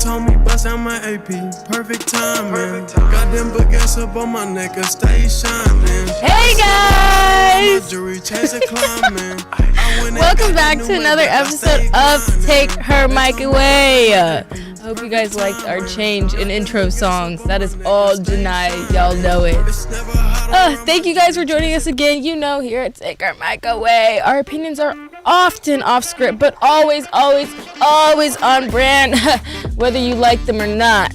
told me bust out my AP, perfect timing. Got them baguettes up on my neck, I stay shining. Hey guys! Welcome back to another episode of Take Her Mic Away. I hope you guys liked our change in intro songs. That is all Janai, y'all know it. Thank you guys for joining us again. You know, here at Take Her Mic Away, our opinions are often off script, but always on brand, whether you like them or not.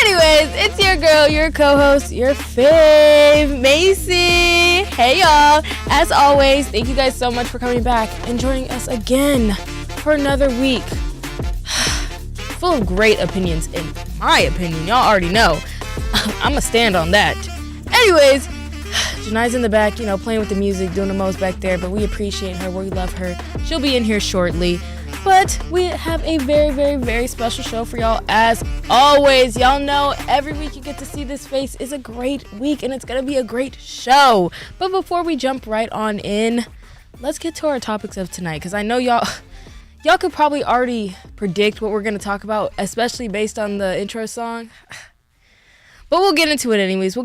Anyways, it's your girl, your co-host, your fave, Macy. Hey y'all. As always, thank you guys so much for coming back and joining us again for another week. Full of great opinions, in my opinion. Y'all already know. I'ma stand on that. Anyways, Janai's in the back, you know, playing with the music, doing the most back there, but we appreciate her, we love her. She'll be in here shortly. But we have a very special show for y'all as always. Y'all know every week you get to see this face is a great week and it's going to be a great show. But before we jump right on in, let's get to our topics of tonight, because I know y'all could probably already predict what we're going to talk about, especially based on the intro song. But we'll get into it anyways.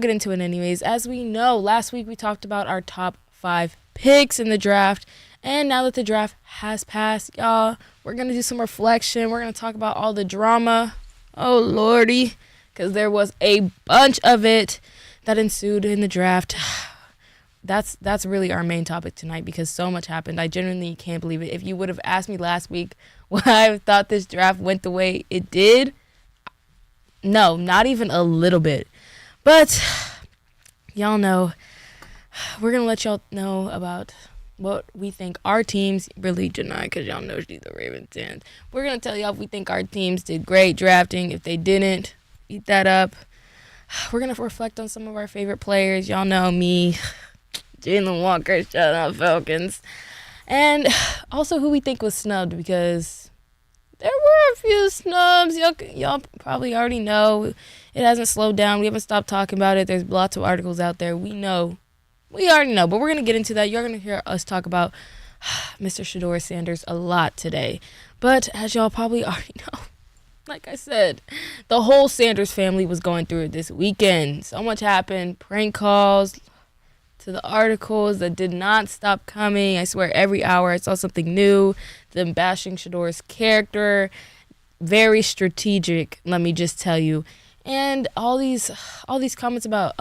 As we know, last week we talked about our top 5 picks in the draft. And now that the draft has passed, y'all, we're going to do some reflection. We're going to talk about all the drama. Oh, lordy. Because there was a bunch of it that ensued in the draft. That's really our main topic tonight because so much happened. I genuinely can't believe it. If you would have asked me last week why I thought this draft went the way it did, no, not even a little bit. But y'all know, we're going to let y'all know about what we think our teams, really Janai, because y'all know she's a Ravens fan. We're going to tell y'all if we think our teams did great drafting. If they didn't, eat that up. We're going to reflect on some of our favorite players. Y'all know me, Jalen Walker, shout out Falcons. And also who we think was snubbed, because there were a few snubs. Y'all probably already know. It hasn't slowed down. We haven't stopped talking about it. There's lots of articles out there. We already know, but we're going to get into that. You're going to hear us talk about Mr. Shedeur Sanders a lot today. But as y'all probably already know, like I said, the whole Sanders family was going through it this weekend. So much happened. Prank calls to the articles that did not stop coming. I swear every hour I saw something new. Them bashing Shedeur's character. Very strategic, let me just tell you. And all these comments about,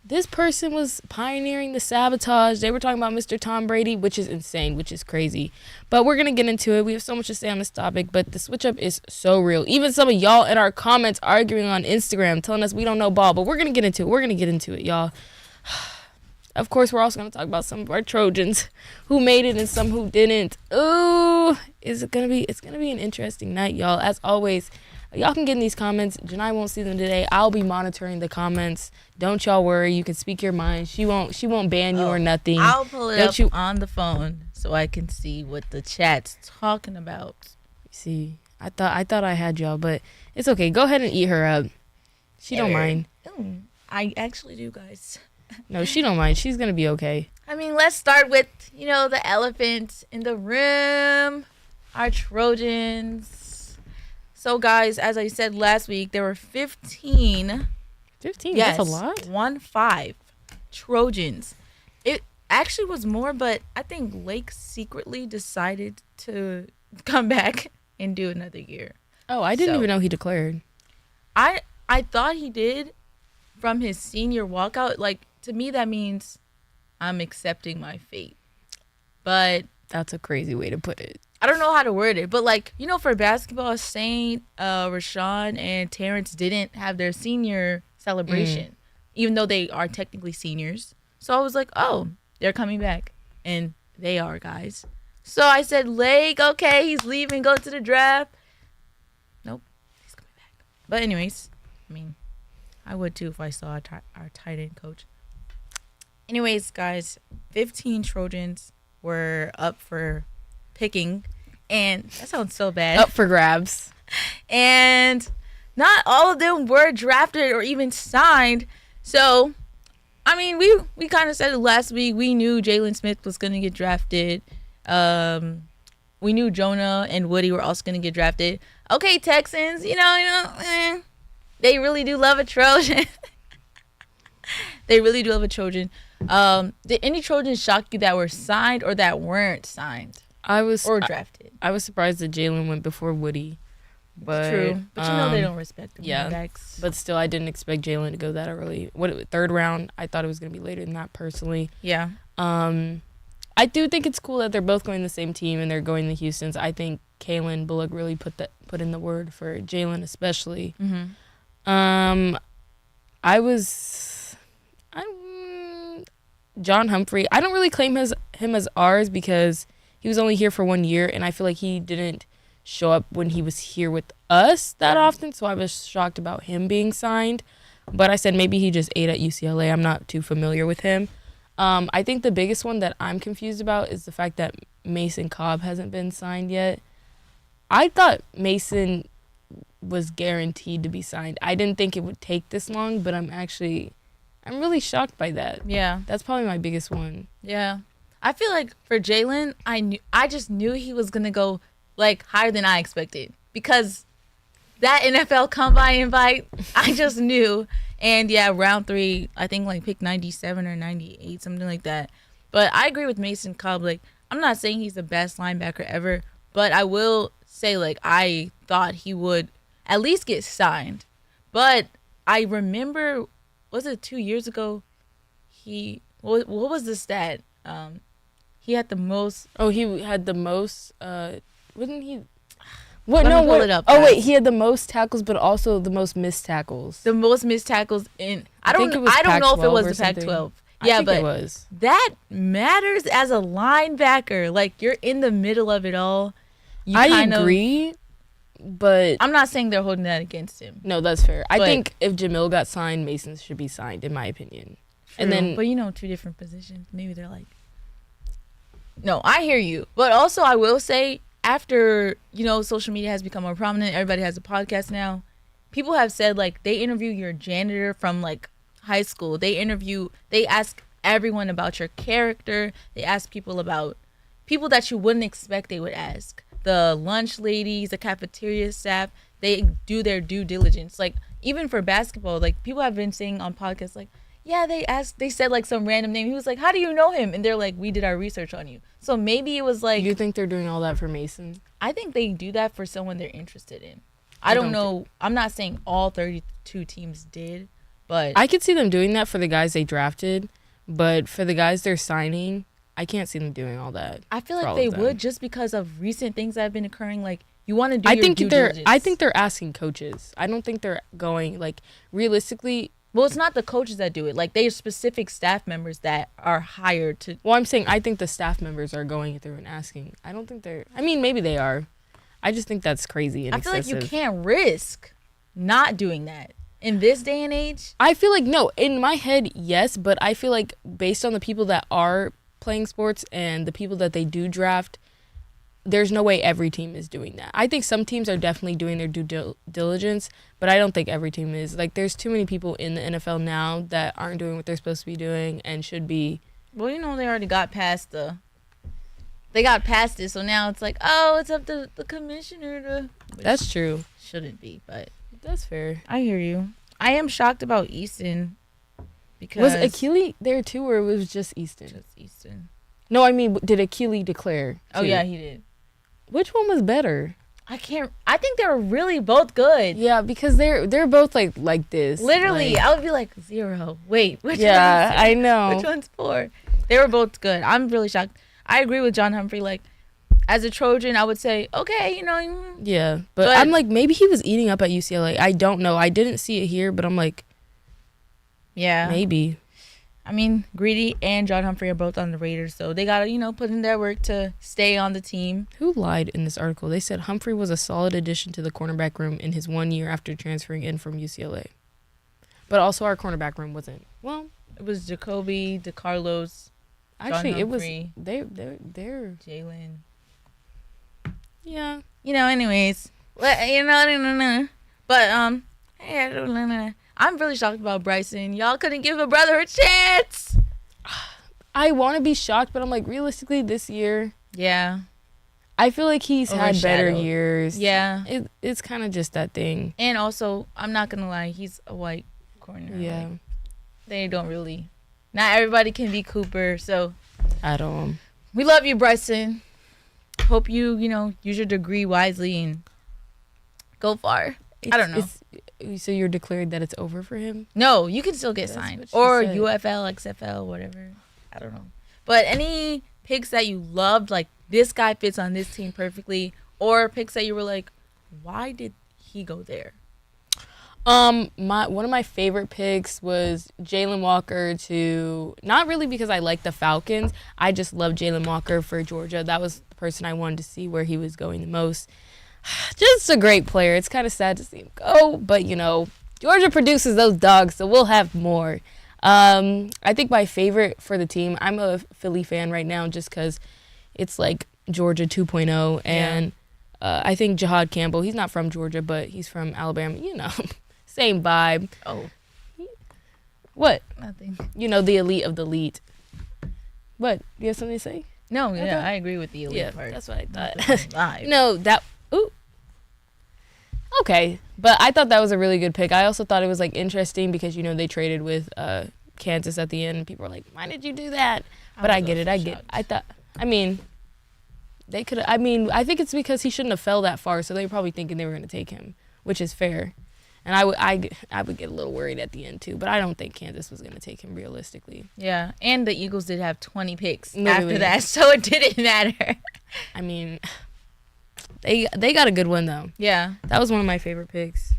this person was pioneering the sabotage. They were talking about Mr. Tom Brady, which is insane, which is crazy. But we're going to get into it. We have so much to say on this topic, but the switch up is so real. Even some of y'all in our comments arguing on Instagram, telling us we don't know ball, but we're going to get into it. We're going to get into it, y'all. Of course, we're also going to talk about some of our Trojans who made it and some who didn't. Ooh, it's going to be an interesting night, y'all. As always, y'all can get in these comments. Janai won't see them today. I'll be monitoring the comments. Don't y'all worry. You can speak your mind. She won't ban you or nothing. I'll pull it up on the phone so I can see what the chat's talking about. See, I thought I had y'all, but it's okay. Go ahead and eat her up. She don't mind. I actually do, guys. No, she don't mind. She's gonna be okay. I mean, let's start with, the elephant in the room, our Trojans. So, guys, as I said last week, there were 15. 15? Yes, that's a lot? 15 Trojans. It actually was more, but I think Lake secretly decided to come back and do another year. Oh, I didn't even know he declared. I thought he did from his senior walkout. Like, to me, that means I'm accepting my fate. But that's a crazy way to put it. I don't know how to word it, but for basketball, Saint, Rashawn, and Terrence didn't have their senior celebration, even though they are technically seniors. So I was like, oh, they're coming back. And they are, guys. So I said, Lake, okay, he's leaving, go to the draft. Nope, he's coming back. But anyways, I mean, I would too if I saw our tight end coach. Anyways, guys, 15 Trojans were up for picking, and that sounds so bad. Up for grabs. And not all of them were drafted or even signed. So, I mean, we kind of said it last week. We knew Jalen Smith was going to get drafted. we knew Jonah and Woody were also gonna get drafted. Okay, Texans, they really do love a Trojan. They really do love a Trojan. Did any Trojans shock you that were signed or that weren't signed or drafted? I was surprised that Jalen went before Woody. But, true, but they don't respect the backs. But still, I didn't expect Jalen to go that early. Third round? I thought it was going to be later than that, personally. Yeah. I do think it's cool that they're both going to the same team and they're going to Houston's. I think Kalen Bullock really put in the word for Jalen, especially. Mm-hmm. John Humphrey. I don't really claim him as ours because he was only here for 1 year, and I feel like he didn't show up when he was here with us that often, so I was shocked about him being signed. But I said maybe he just ate at UCLA. I'm not too familiar with him. I think the biggest one that I'm confused about is the fact that Mason Cobb hasn't been signed yet. I thought Mason was guaranteed to be signed. I didn't think it would take this long, but I'm really shocked by that. Yeah. That's probably my biggest one. Yeah. I feel like for Jalen, I just knew he was going to go higher than I expected because that NFL Combine invite, I just knew. And yeah, round 3, I think pick 97 or 98, something like that. But I agree with Mason Cobb. I'm not saying he's the best linebacker ever, but I will say I thought he would at least get signed. But I remember, was it 2 years ago? What was the stat? He had the most. Oh, he had the most. Wasn't he? What? No, pull it up. Oh wait, he had the most tackles, but also the most missed tackles. The most missed tackles in. I don't know if it was the Pac-12. Yeah, but it was. That matters as a linebacker. You're in the middle of it all. I agree, but I'm not saying they're holding that against him. No, that's fair. I think if Jamil got signed, Mason should be signed, in my opinion. True. And then, but 2 different positions. Maybe they're No, I hear you. But also, I will say, after, social media has become more prominent, everybody has a podcast now, people have said, they interview your janitor from, high school. They ask everyone about your character. They ask people about people that you wouldn't expect they would ask. The lunch ladies, the cafeteria staff, they do their due diligence. Even for basketball, people have been saying on podcasts, yeah, they said some random name. He was how do you know him? And they're we did our research on you. So maybe it was You think they're doing all that for Mason? I think they do that for someone they're interested in. I don't know. I'm not saying all 32 teams did, but I could see them doing that for the guys they drafted, but for the guys they're signing, I can't see them doing all that. I feel they would just because of recent things that have been occurring. You want to do your due diligence. I think they're asking coaches. I don't think they're going, realistically. Well, it's not the coaches that do it. They are specific staff members that are hired to. Well, I'm saying I think the staff members are going through and asking. I don't think they're. I mean, maybe they are. I just think that's crazy and excessive. I feel you can't risk not doing that in this day and age. I feel no. In my head, yes, but I feel based on the people that are playing sports and the people that they do draft, there's no way every team is doing that. I think some teams are definitely doing their due diligence, but I don't think every team is. There's too many people in the NFL now that aren't doing what they're supposed to be doing and should be. Well, they already got past They got past it, so now it's it's up to the commissioner to. That's true. Shouldn't be, but. That's fair. I hear you. I am shocked about Easton. Because. Was Akili there too, or it was just Easton? Just Easton. No, I mean, did Akili declare too? Oh, yeah, he did. Which one was better? I think they were really both good. Yeah, because they're both like this. Literally, I would be 0. Wait, which one? Yeah, I know. Which one's 4? They were both good. I'm really shocked. I agree with John Humphrey. As a Trojan, I would say, okay, Yeah, but I'm maybe he was eating up at UCLA. I don't know. I didn't see it here, but I'm yeah, maybe. I mean, Greedy and John Humphrey are both on the Raiders, so they got to, put in their work to stay on the team. Who lied in this article? They said Humphrey was a solid addition to the cornerback room in his 1 year after transferring in from UCLA. But also our cornerback room wasn't. Well, it was Jacoby, DeCarlos, actually, John Humphrey. They're Jalen. Yeah. Anyways. But, I'm really shocked about Bryson. Y'all couldn't give a brother a chance. I want to be shocked, but I'm realistically this year. Yeah. I feel like he's had better overshadowed. years. Yeah. It's kind of just that thing. And also, I'm not going to lie, he's a white corner. Yeah. Like, they don't really. Not everybody can be Cooper, so. I don't. We love you, Bryson. Hope you, use your degree wisely and go far. I don't know. So you're declared that it's over for him? No, you can still get That's signed. what she Or said. UFL, XFL, whatever. I don't know. But any picks that you loved, like this guy fits on this team perfectly, or picks that you were like, why did he go there? One of my favorite picks was Jalen Walker to, not really because I like the Falcons. I just love Jalen Walker for Georgia. That was the person I wanted to see where he was going the most. Just a great player. It's kind of sad to see him go, but Georgia produces those dogs, so we'll have more. I think my favorite for the team, I'm a Philly fan right now just because it's like Georgia 2.0, and I think Jahad Campbell, he's not from Georgia, but he's from Alabama, same vibe. Oh. What? Nothing. The elite of the elite. What? Do you have something to say? No, Okay. I agree with the elite part. That's what I Not thought. the vibe. Ooh. Okay, but I thought that was a really good pick. I also thought it was interesting because they traded with Kansas at the end. And people were like, "Why did you do that?" But I get it. They could. I think it's because he shouldn't have fell that far, so they were probably thinking they were going to take him, which is fair. And I would get a little worried at the end too, but I don't think Kansas was going to take him realistically. Yeah, and the Eagles did have 20 picks Literally. after that, so it didn't matter. They got a good one though. Yeah. That was one of my favorite picks.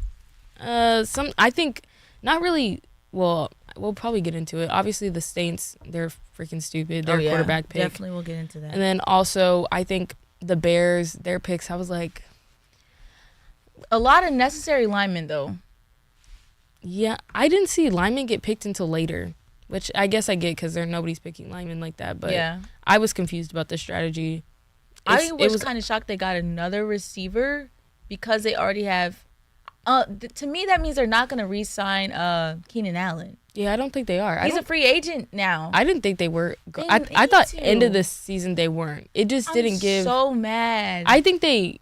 I think not really. Well, we'll probably get into it. Obviously, the Saints, they're freaking stupid. Their quarterback pick. Definitely, we'll get into that. And then also, I think the Bears, their picks. I was like, a lot of necessary linemen though. yeah, I didn't see linemen get picked until later, which I guess I get because nobody's picking linemen like that. But Yeah. I was confused about the strategy. I was kind of shocked they got another receiver because they already have. To me, that means they're not going to re-sign Keenan Allen. Yeah, I don't think they are. He's a free agent now. I didn't think they were. They I thought need end to. of this season they weren't. It just didn't give. So mad. I think they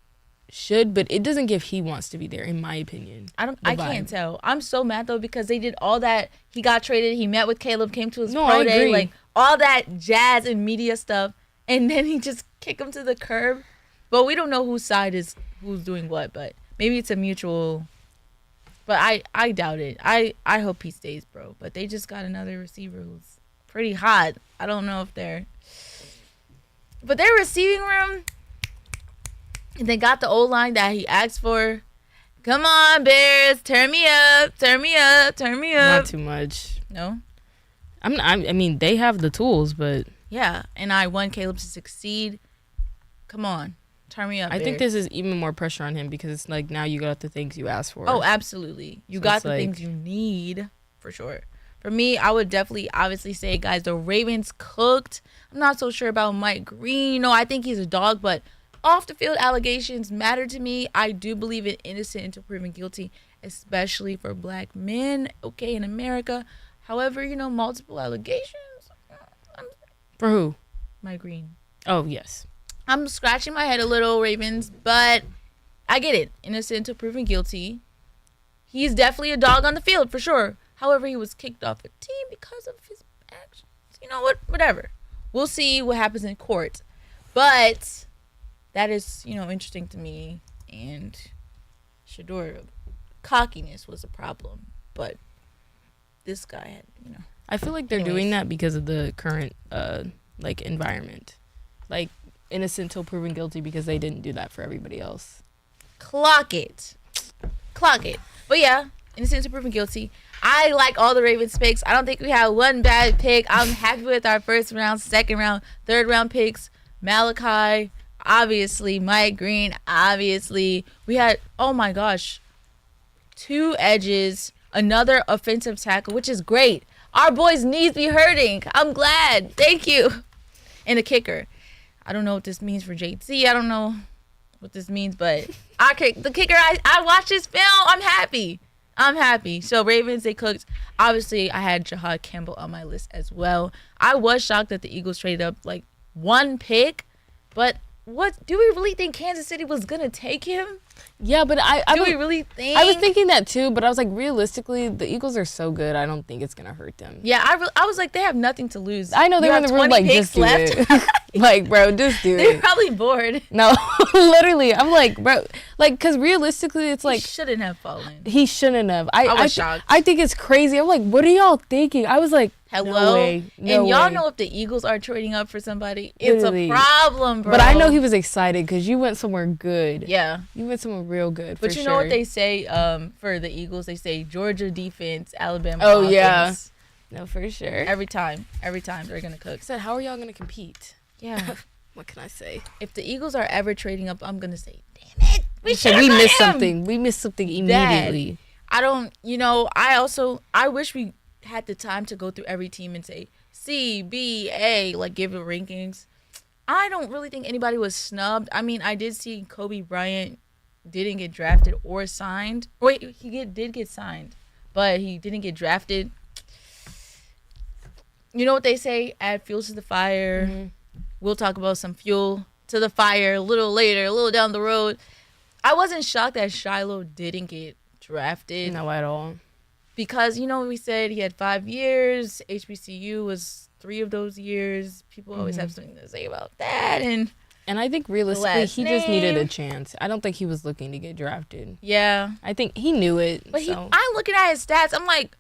should, but it doesn't give he wants to be there, in my opinion. I can't tell. I'm so mad though because they did all that. He got traded. He met with Caleb. Came to his No, pro I day. agree. Like all that jazz and media stuff, and then he just kick him to the curb. But we don't know whose side is who's doing what. But maybe it's a mutual. But I doubt it. I hope he stays, bro. But they just got another receiver who's pretty hot. I don't know if they're. But their receiving room. And they got the O-line that he asked for. Come on, Bears, turn me up, turn me up, turn me up. Not too much. No? I mean, they have the tools, but Yeah, and I want Caleb to succeed. Come on, turn me up, I think Bears. this is even more pressure on him because it's like now you got the things you asked for. Oh, absolutely. You So got it's the like- things you need, for sure. For me, I would definitely, obviously say, guys, the Ravens cooked. I'm not so sure about Mike Green. I think he's a dog, but off the field allegations matter to me. I do believe in innocent until proven guilty, especially for black men, okay, in America. However, multiple allegations. For who? Mike Green. Oh, yes. I'm scratching my head a little, Ravens, but I get it. Innocent until proven guilty. He's definitely a dog on the field, for sure. However, he was kicked off the team because of his actions. You know what? Whatever. We'll see what happens in court. But that is, interesting to me. And Shador, cockiness was a problem. But this guy had, I feel like they're Anyways. doing that because of the current environment. Like innocent till proven guilty because they didn't do that for everybody else. Clock it. But yeah, innocent until proven guilty. I like all the Ravens picks. I don't think we have one bad pick. I'm happy with our first round, second round, third round picks. Malachi, obviously. Mike Green, obviously. We had, oh my gosh, 2 edges, another offensive tackle, which is great. Our boys' knees be hurting. I'm glad. Thank you. And a kicker. I don't know what this means for JT. I don't know what this means, but the kicker, I watched his film. I'm happy. So Ravens, they cooked. Obviously, I had Jahad Campbell on my list as well. I was shocked that the Eagles traded up like 1 pick, but what do we really think Kansas City was gonna take him? Yeah, but Do we really think? I was thinking that too, but I was like, realistically, the Eagles are so good. I don't think it's gonna hurt them. Yeah, I was like, they have nothing to lose. I know they You were in have the room 20 like, just do picks it. Like, bro, just do They're it. probably bored. No, literally, I'm like, bro, like, because realistically, it's like He shouldn't have fallen. he shouldn't have. I was shocked. I think it's crazy. I'm like, what are y'all thinking? I was like, Hello, no way, no and y'all way. know if the Eagles are trading up for somebody, it's Literally. a problem, bro. But I know he was excited because you went somewhere good. Yeah, You went somewhere real good. but for you sure. know what they say for the Eagles? They say Georgia defense, Alabama. Oh, offense. yeah. No, for sure. Every time they're gonna cook. I said, how are y'all gonna compete? Yeah. What can I say? If the Eagles are ever trading up, I'm gonna say, damn it, We missed something. We missed something immediately. I don't, I wish we had the time to go through every team and say C, B, A, like give it rankings. I don't really think anybody was snubbed. I mean, I did see Kobe Bryant didn't get drafted or signed. Wait, did get signed, but he didn't get drafted. You know what they say? Add fuel to the fire. Mm-hmm. We'll talk about some fuel to the fire a little later, a little down the road. I wasn't shocked that Shiloh didn't get drafted. No, at all. Because, we said he had 5 years. HBCU was 3 of those years. People always have something to say about that. And I think realistically, last he just needed a name. chance. I don't think he was looking to get drafted. yeah. I think he knew it. But so. I'm looking at his stats. I'm like,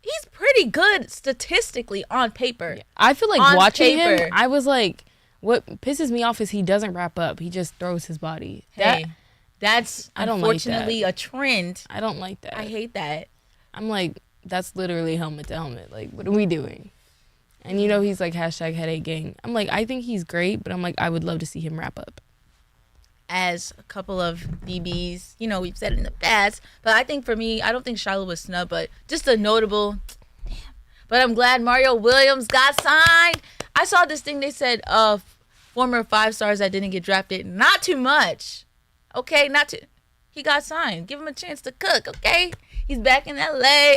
he's pretty good statistically on paper. I feel like on watching paper. him, I was like, what pisses me off is he doesn't wrap up. He just throws his body. Hey, that's I don't like unfortunately a trend. I don't like that. I hate that. I'm like, that's literally helmet to helmet. Like, what are we doing? And he's like hashtag headache gang. I'm like, I think he's great, but I'm like, I would love to see him wrap up. As a couple of DBs, we've said it in the past. But I think for me, I don't think Shiloh was snubbed, but just a notable, damn. But I'm glad Mario Williams got signed. I saw this thing, they said, former 5 stars that didn't get drafted, not too much. Okay, he got signed. Give him a chance to cook, okay? He's back in LA.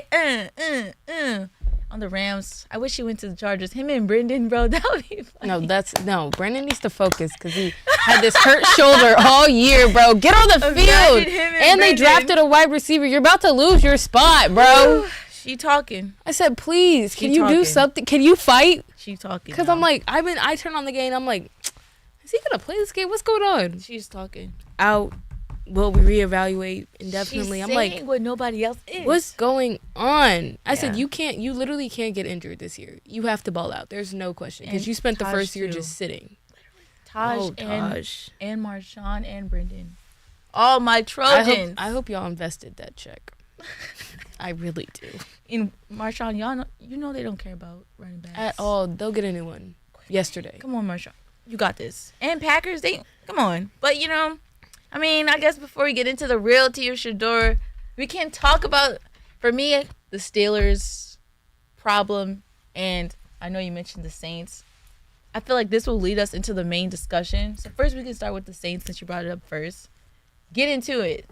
On the Rams. I wish he went to the Chargers. Him and Brendan, bro, that would be funny. No, Brandon needs to focus because he had this hurt shoulder all year, bro. Get on the field. Him And they Brendan. drafted a wide receiver. You're about to lose your spot, bro. She talking. I said, please, can She you do talking. something? Can you fight? She talking. Because now. I'm like, I turn on the game. I'm like, is he going to play this game? What's going on? She's talking. Out. Will we reevaluate indefinitely? She's I'm like, saying what nobody else is. what's going on? I said, Yeah. you literally can't get injured this year. You have to ball out. There's no question. Because And you spent the Taj, first year too. just sitting. Taj, Taj. and Marshawn and Brendan. All my Trojans. I hope y'all invested that check. I really do. In Marshawn, y'all know they don't care about running backs. At all. They'll get a new one yesterday. Come on, Marshawn. You got this. And Packers, come on. But, I guess before we get into the realty of Shador, we can talk about, for me, the Steelers' problem. And I know you mentioned the Saints. I feel like this will lead us into the main discussion. So first we can start with the Saints since you brought it up first. Get into it.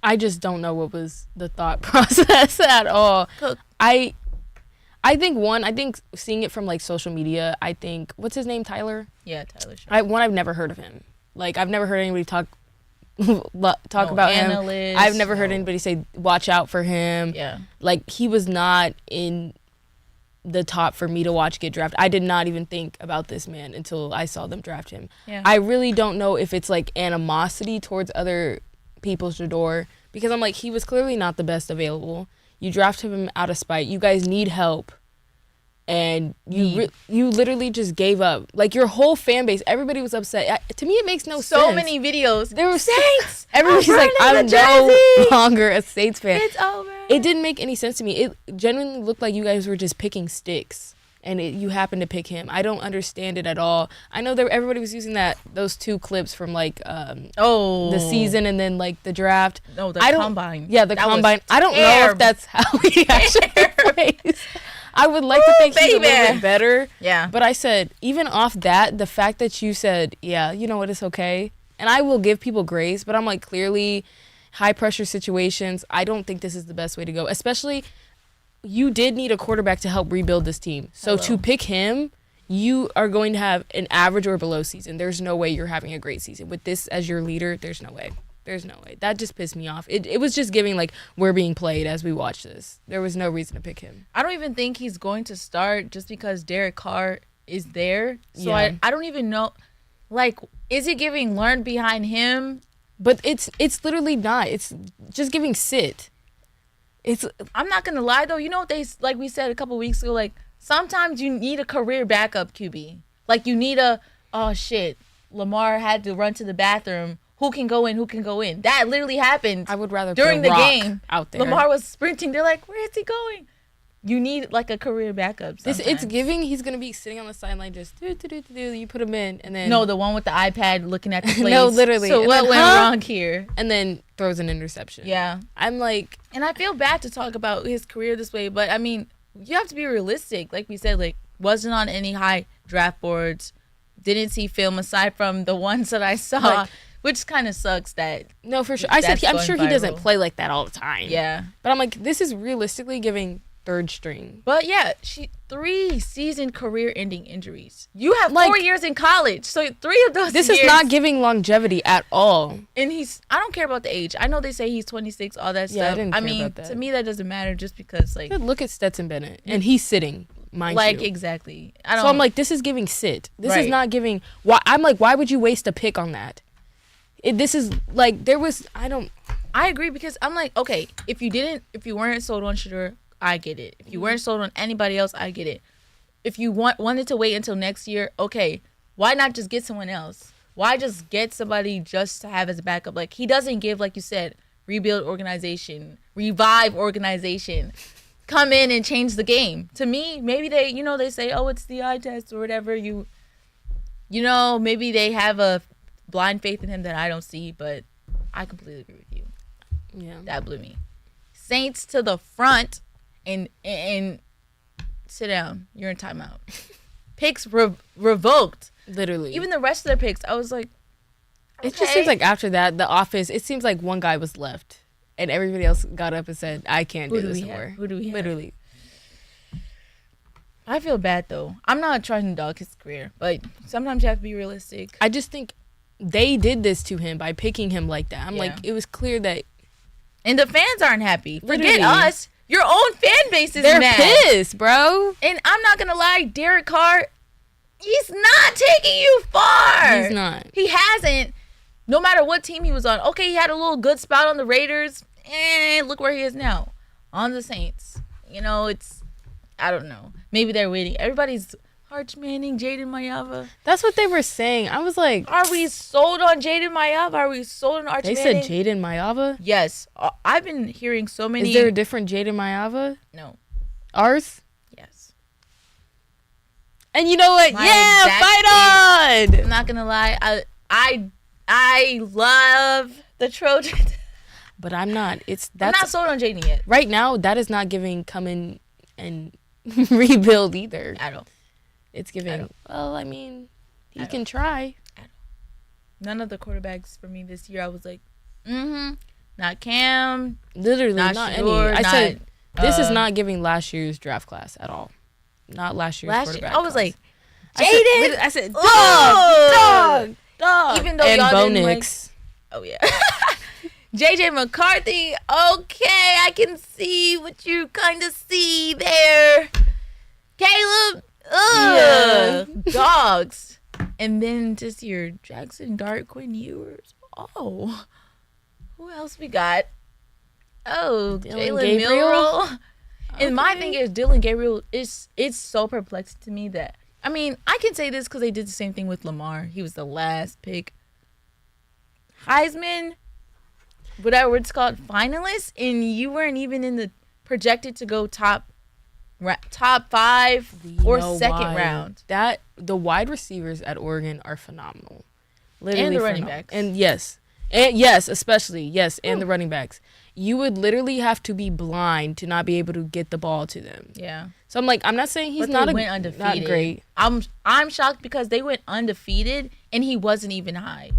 I just don't know what was the thought process at all. Cook. I think seeing it from like social media, I think, what's his name, Tyler? Yeah, Tyler Shaw. I've never heard of him. Like, I've never heard anybody talk about him. analyst, I've never heard anybody say, watch out for him. Yeah. Like, he was not in the top for me to watch get drafted. I did not even think about this man until I saw them draft him. Yeah. I really don't know if it's like animosity towards other people's Shador, because I'm like, he was clearly not the best available. You drafted him out of spite. You guys need help. And you literally just gave up. Like, your whole fan base, everybody was upset. To me, it makes no sense. So many videos. There were Saints. Everybody's like, I'm no longer a Saints fan. It's over. It didn't make any sense to me. It genuinely looked like you guys were just picking sticks, and you happened to pick him. I don't understand it at all. I know that everybody was using those 2 clips from like the season and then like the draft. No, the I don't- combine. Yeah, the That was combine. I don't know terrible. if that's how he actually plays. I would like to think he's a little baby. bit better. Yeah. But I said, even off that, the fact that you said, yeah, you know what, it's okay. And I will give people grace, but I'm like, clearly, high pressure situations, I don't think this is the best way to go. Especially, you did need a quarterback to help rebuild this team. So to pick him you are going to have an average or below season. There's no way you're having a great season. With this as your leader, there's no way. There's no way. That just pissed me off. It was just giving like we're being played as we watch this. There was no reason to pick him. I don't even think he's going to start just because Derek Carr is there. So Yeah. I don't even know. Like, is it giving learn behind him? But it's literally not. It's just giving sit. I'm not gonna lie though. You know what like we said a couple weeks ago. Like sometimes you need a career backup QB. Like you need oh shit, Lamar had to run to the bathroom. Who can go in? Who can go in? That literally happened. I would rather during put a the rock game out there. Lamar was sprinting. They're like, where is he going? You need like a career backup. It's giving. He's gonna be sitting on the sideline just do. You put him in and then No, the one with the iPad looking at the plays. No, literally. So And what then, went huh? wrong here? and then throws an interception. Yeah. I'm like, And I feel bad to talk about his career this way, but I mean, you have to be realistic. Like we said, like wasn't on any high draft boards. Didn't see film aside from the ones that I saw, Like- which kind of sucks that. no, for sure. I said That's I'm going sure he doesn't viral. play like that all the time. Yeah. But I'm like, this is realistically giving third string. But yeah, 3 season career-ending injuries. You have Like- 4 years in college, so 3 of those. This years, is not giving longevity at all. And I don't care about the age. I know they say he's 26, all that Yeah, I stuff. didn't I care mean, about that. to me that doesn't matter just because like Look at Stetson Bennett, and he's sitting, mind like you. exactly. I don't. So I'm like, this is giving sit. This is Right. not giving. Why? I'm like, why would you waste a pick on that? This is like there was. I agree because I'm like, okay, if you weren't sold on Shedeur, I get it. If you weren't sold on anybody else, I get it. If you wanted to wait until next year, okay, why not just get someone else? Why just get somebody just to have as a backup? Like he doesn't give, like you said, rebuild organization, revive organization, come in and change the game. To me, maybe they say, oh, it's the eye test or whatever. Maybe they have a blind faith in him that I don't see, but I completely agree with you. Yeah. That blew me. Saints to the front and sit down. You're in timeout. Picks revoked. Literally. Even the rest of their picks, I was like, It just seems like after that, the office. It seems like one guy was left, and everybody else got up and said, "I can't do this anymore." Who do we have? Literally. I feel bad though. I'm not trying to dog his career, but sometimes you have to be realistic. I just think they did this to him by picking him like that. I'm like, Yeah. it was clear that And the fans aren't happy. Forget Literally. us. Your own fan base is they're mad. pissed, bro. And I'm not gonna lie, Derek Carr, he's not taking you far. He's not. He hasn't. No matter what team he was on. Okay, he had a little good spot on the Raiders. And look where he is now. On the Saints. I don't know. Maybe they're waiting. Everybody's Arch Manning, Jaden Mayava. That's what they were saying. I was like, Are we sold on Jaden Mayava? Are we sold on Arch they Manning? said Jaden Mayava. Yes. I've been hearing so many. Is there a different Jaden Mayava? No. Ours? Yes. And you know what? My Yeah, exact fight I'm on. not gonna lie. I love the Trojans. But I'm not. I'm That's not sold on Jaden yet. right now. That is not giving come in and rebuild either. I don't. It's I giving. don't. Well, I mean, he I can try. None of the quarterbacks for me this year, I was like, not Cam, Literally, not not Shedeur, any. I said this is uh, not giving last year's draft class at all. Not last year's last year. quarterback. I was class. like, I said, Jaden. dog, Oh! dog. Even though and y'all Bo didn't like- Nix. Oh yeah. JJ McCarthy. Okay, I can see what you kind of see there. Caleb. Ugh. Dogs. And then just your Jackson Dart Quinn Ewers. Oh. Who else we got? Oh, Dylan Jalen Gabriel? Milroe. And my Okay. thing is, Dylan Gabriel it's so perplexing to me that I mean, I can say this because they did the same thing with Lamar. He was the last pick. Heisman, whatever it's called, finalist, and you weren't even in the projected to go top 5 or You know second why? round. That the wide receivers at Oregon are phenomenal. Literally And the running phenomenal. backs. And yes, especially yes, and the running backs. You would literally have to be blind to not be able to get the ball to them. Yeah. So I'm like, I'm not saying he's But not they a went undefeated. not great. I'm shocked because they went undefeated and he wasn't even high.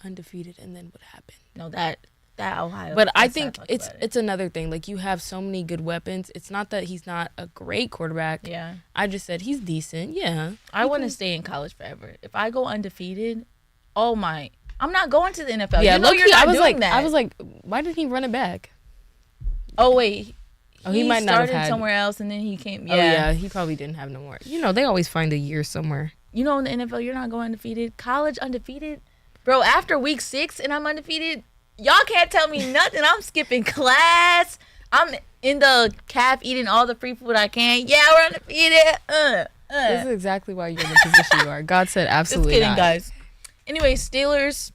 Undefeated, and then what happened? No, that that Ohio. But I let's think not talk about it. it's another thing. Like, you have so many good weapons. It's not that he's not a great quarterback. Yeah. I just said he's decent. Yeah. I want to stay in college forever. If I go undefeated, I'm not going to the NFL. Yeah, you know you're not doing that. I was like, why didn't he run it back? Oh wait. He might not have started had somewhere else and then he came. Yeah. Oh yeah, he probably didn't have no more. You know, they always find a year somewhere. You know, in the NFL, you're not going undefeated. College undefeated, bro. After week 6 and I'm undefeated, y'all can't tell me nothing. I'm skipping class. I'm in the calf eating all the free food I can. Yeah, we're undefeated. This is exactly why you're in the position you are. God said absolutely Just kidding, not. guys. Anyway, Steelers.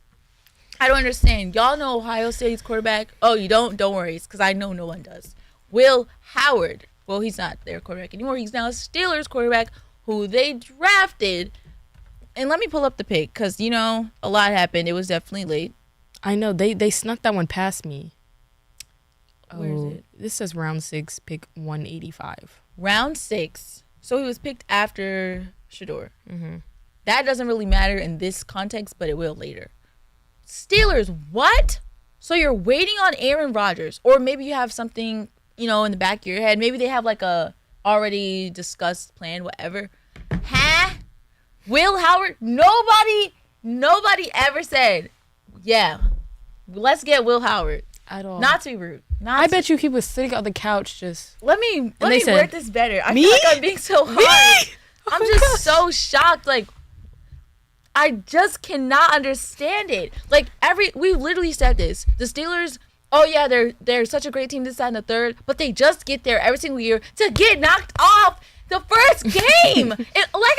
I don't understand. Y'all know Ohio State's quarterback? Oh, you don't? Don't worry. It's because I know no one does. Will Howard. Well, he's not their quarterback anymore. He's now a Steelers quarterback who they drafted. And let me pull up the pick because, you know, a lot happened. It was definitely late. I know. They snuck that one past me. Where is it? This says round 6, pick 185. Round 6. So he was picked after Shador. Mm-hmm. That doesn't really matter in this context, but it will later. Steelers, what? So you're waiting on Aaron Rodgers, or maybe you have something, you know, in the back of your head. Maybe they have like a already discussed plan, whatever. Huh? Will Howard? Nobody ever said, yeah, let's get Will Howard. At all. Not to be rude. I bet you he was sitting on the couch just. Let me said, word this better. I me? feel like I'm being so hard. Me? I'm my just so shocked. Like, I just cannot understand it. Like, we literally said this. The Steelers, oh yeah, they're such a great team this side and the third, but they just get there every single year to get knocked off the first game. Like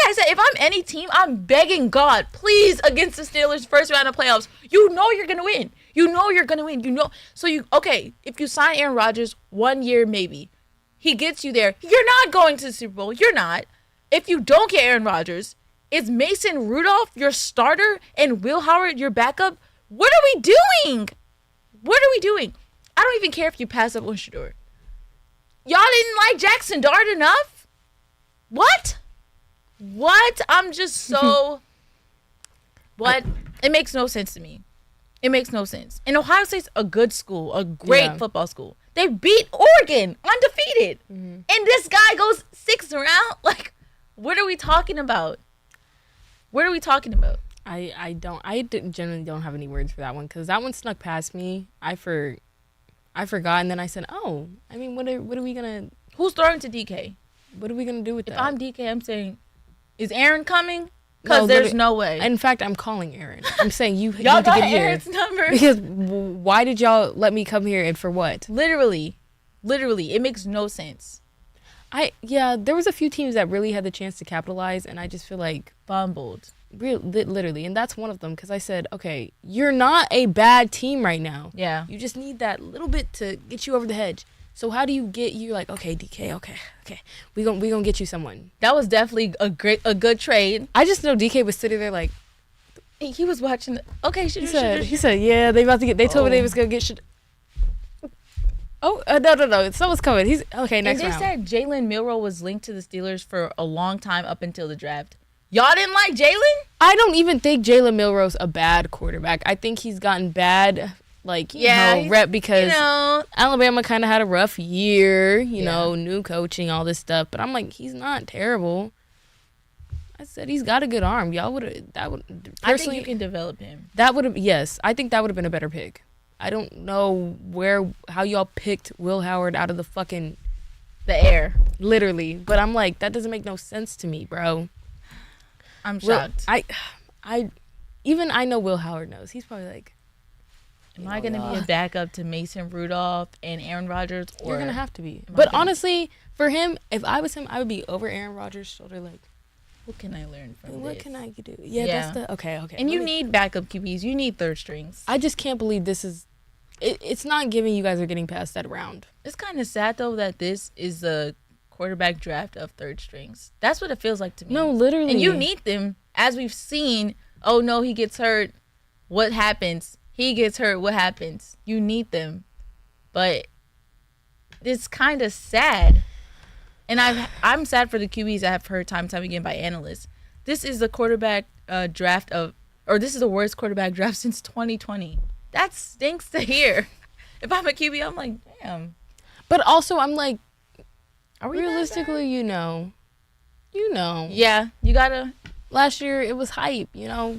I said, if I'm any team, I'm begging God, please, against the Steelers first round of playoffs. You know you're gonna win. You know you're gonna win. You know. So if you sign Aaron Rodgers 1 year, maybe he gets you there. You're not going to the Super Bowl. You're not. If you don't get Aaron Rodgers, is Mason Rudolph your starter and Will Howard your backup? What are we doing? What are we doing? I don't even care if you pass up on Shador. Y'all didn't like Jackson Dart enough? What? I'm just so... What? It makes no sense to me. It makes no sense. And Ohio State's a good school, a great football school. They beat Oregon undefeated. Mm-hmm. And this guy goes 6th round? Like, what are we talking about? What are we talking about? I generally don't have any words for that one because that one snuck past me. I forgot, and then I said, oh, I mean, what are we gonna? Who's throwing to DK? What are we gonna do with that? If I'm DK, I'm saying, is Aaron coming? Because there's no way. In fact, I'm calling Aaron. I'm saying you y'all need to got get Aaron's here number. because why did y'all let me come here and for what? Literally, it makes no sense. There was a few teams that really had the chance to capitalize, and I just feel like fumbled. Literally, and that's one of them because I said, okay, you're not a bad team right now. Yeah. You just need that little bit to get you over the hedge. So how do you get you like, okay, DK, okay. We gonna get you someone. That was definitely a good trade. I just know DK was sitting there like he was watching he said, yeah, they told me they was gonna get shit. Oh, no. Someone's coming. He's okay. Next round. And they said Jalen Milroe was linked to the Steelers for a long time up until the draft. Y'all didn't like Jalen? I don't even think Jalen Milroe's a bad quarterback. I think he's gotten bad, rep because Alabama kind of had a rough year, you know, new coaching, all this stuff. But I'm like, he's not terrible. I said he's got a good arm. Y'all I think you can develop him. Yes, I think that would have been a better pick. I don't know how y'all picked Will Howard out of the air. Literally. But I'm like, that doesn't make no sense to me, bro. I'm shocked. I know Will Howard knows. He's probably like, am I going to be a backup to Mason Rudolph and Aaron Rodgers? You're going to have to be. But honestly, for him, if I was him, I would be over Aaron Rodgers' shoulder like, what can I learn from this? What can I do? Yeah, that's okay. And you need backup QBs. You need third strings. I just can't believe this is... It's not giving you guys are getting past that round. It's kind of sad, though, that this is the quarterback draft of third strings. That's what it feels like to me. No, literally. And you need them. As we've seen, oh, no, he gets hurt. What happens? He gets hurt. What happens? You need them. But it's kind of sad. And I'm sad for the QBs. I've heard time and time again by analysts. This is the quarterback draft this is the worst quarterback draft since 2020. that stinks to hear. If I'm a QB, I'm like, damn. But also, I'm like, Are we realistically, you know. Yeah, you gotta. Last year, it was hype, you know.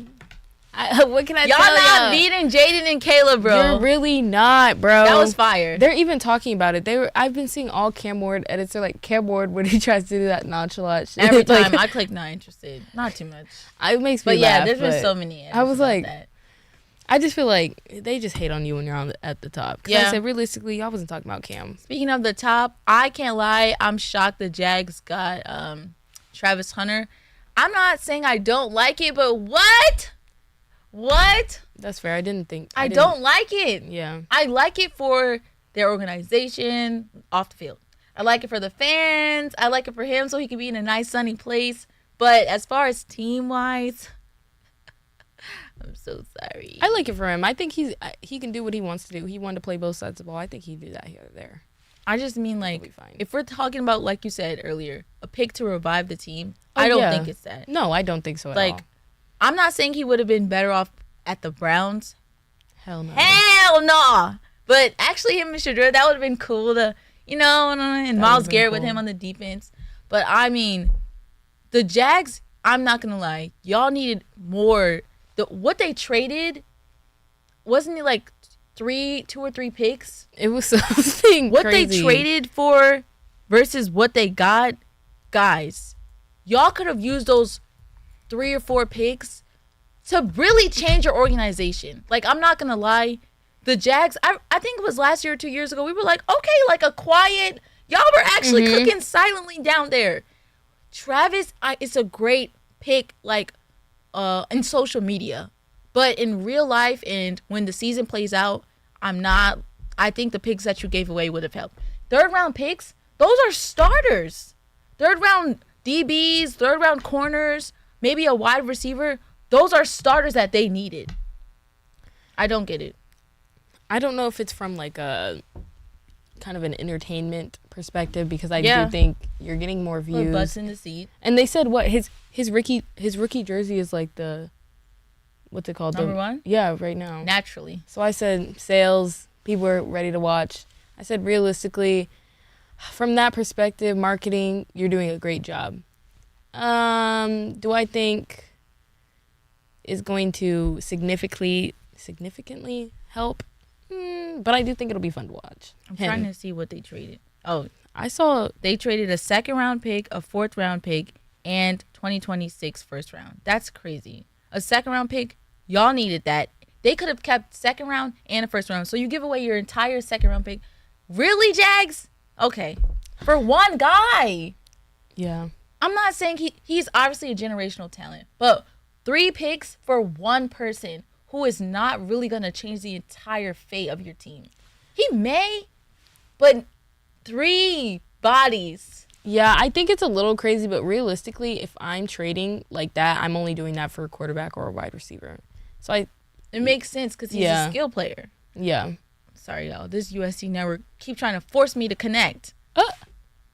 What can I Y'all tell not ya? beating Jaden and Caleb, bro. You're really not, bro. That was fire. They're even talking about it. I've been seeing all Cam Ward edits. They're like, Cam Ward when he tries to do that nonchalant shit. Every time Like, I click not interested. Not too much. it makes me But laugh. yeah, there's been but so many edits I was about like, that. I just feel like they just hate on you when you're at the top. 'Cause Yeah. I said, realistically, y'all wasn't talking about Cam. Speaking of the top, I can't lie. I'm shocked the Jags got Travis Hunter. I'm not saying I don't like it, but what? That's fair. I didn't. I don't like it. Yeah. I like it for their organization off the field. I like it for the fans. I like it for him so he can be in a nice sunny place. But as far as team-wise, I'm so sorry. I like it for him. I think he can do what he wants to do. He wanted to play both sides of the ball. I think he'd do that here or there. I just mean, He'll be like, fine. if we're talking about, like you said earlier, a pick to revive the team, Oh, I don't yeah. think it's that. No, I don't think so at all. Like, I'm not saying he would have been better off at the Browns. Hell no. Hell no. But actually, him and Shedeur, that would have been cool to, and Myles been Garrett with cool. him on the defense. But I mean, the Jags, I'm not gonna lie, y'all needed more. What they traded, wasn't it like 2 or 3 picks? It was something What crazy. they traded for versus what they got, guys, y'all could have used those 3 or 4 picks to really change your organization. Like, I'm not gonna lie, the Jags, I think it was last year or 2 years ago, we were like, okay, like a quiet, y'all were actually cooking silently down there. Travis, it's a great pick, like, in social media. But in real life and when the season plays out, I think the picks that you gave away would have helped. 3rd round picks, those are starters. 3rd round DBs, 3rd round corners, maybe a wide receiver. Those are starters that they needed. I don't get it. I don't know if it's from like a kind of an entertainment perspective because I Yeah. do think you're getting more Put views. butts in the seat. And they said what his rookie jersey is like what's it called? Number 1? Yeah, right now. Naturally. So I said sales, people are ready to watch. I said realistically, from that perspective, marketing, you're doing a great job. Do I think is going to significantly help? But I do think it'll be fun to watch. I'm trying to see what they traded. Oh, I saw they traded a 2nd round pick, a 4th round pick, and 2026 first round. That's crazy. A 2nd round pick, y'all needed that. They could have kept 2nd round and a 1st round. So you give away your entire 2nd round pick. Really, Jags? Okay. For one guy. yeah. I'm not saying he's obviously a generational talent, but 3 picks for one person who is not really going to change the entire fate of your team. He may, but 3 bodies. Yeah, I think it's a little crazy, but realistically, if I'm trading like that, I'm only doing that for a quarterback or a wide receiver. So It makes sense because he's a skill player. yeah. Sorry, y'all. This USC network keep trying to force me to connect.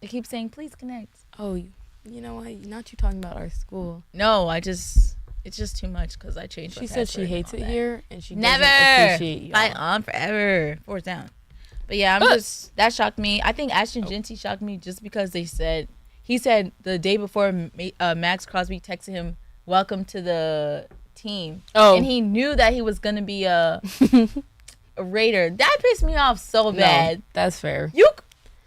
They keep saying, please connect. Oh, you know what? Not you talking about our school. No, it's just too much because I changed my She said she password and hates all it that. here, and she Never doesn't appreciate y'all. fight on forever. 4th down. But yeah, that shocked me. I think Ashton Jeanty shocked me just because he said the day before Max Crosby texted him, welcome to the team. Oh. And he knew that he was going to be a Raider. That pissed me off so bad. No, that's fair.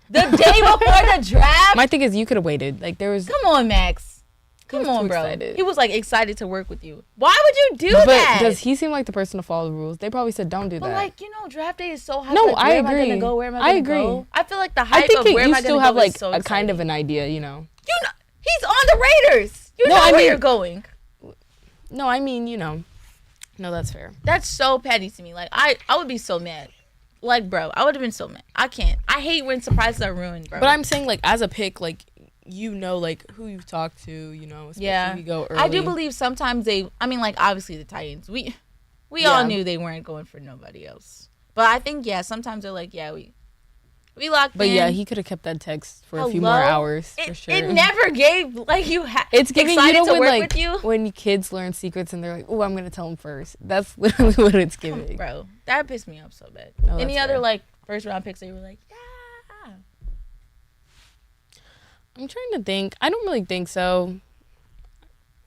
The day before the draft? My thing is, you could have waited. Like there was. Come on, Max. Come was on, too bro. excited. He was like excited to work with you. Why would you do But that? does he seem like the person to follow the rules? They probably said don't do But that. like, draft day is so hype. No, like, I where am I agree. gonna go? Where am I I gonna agree. go? I feel like the hype I think of where am you I still gonna have go like is so a kind of exciting. an idea, you know. He's on the Raiders. You No, know I where mean- you're going. No, I mean, you know. No, that's fair. That's so petty to me. Like I would be so mad. Like, bro, I would have been so mad. I can't. I hate when surprises are ruined, bro. But I'm saying like as a pick, like like who you've talked to, especially if you go early. I do believe sometimes obviously the Titans. We all Yeah. knew they weren't going for nobody else. But I think sometimes they're like, We locked But in. yeah, he could have kept that text for a few more hours for sure. It never gave like you. It's giving excited you know to when work like with you. when kids learn secrets and they're like, "Oh, I'm gonna tell them first." That's literally what it's giving. Bro, that pissed me off so bad. Oh, Any that's other fair. like first round picks that you were like, yeah. I'm trying to think. I don't really think so.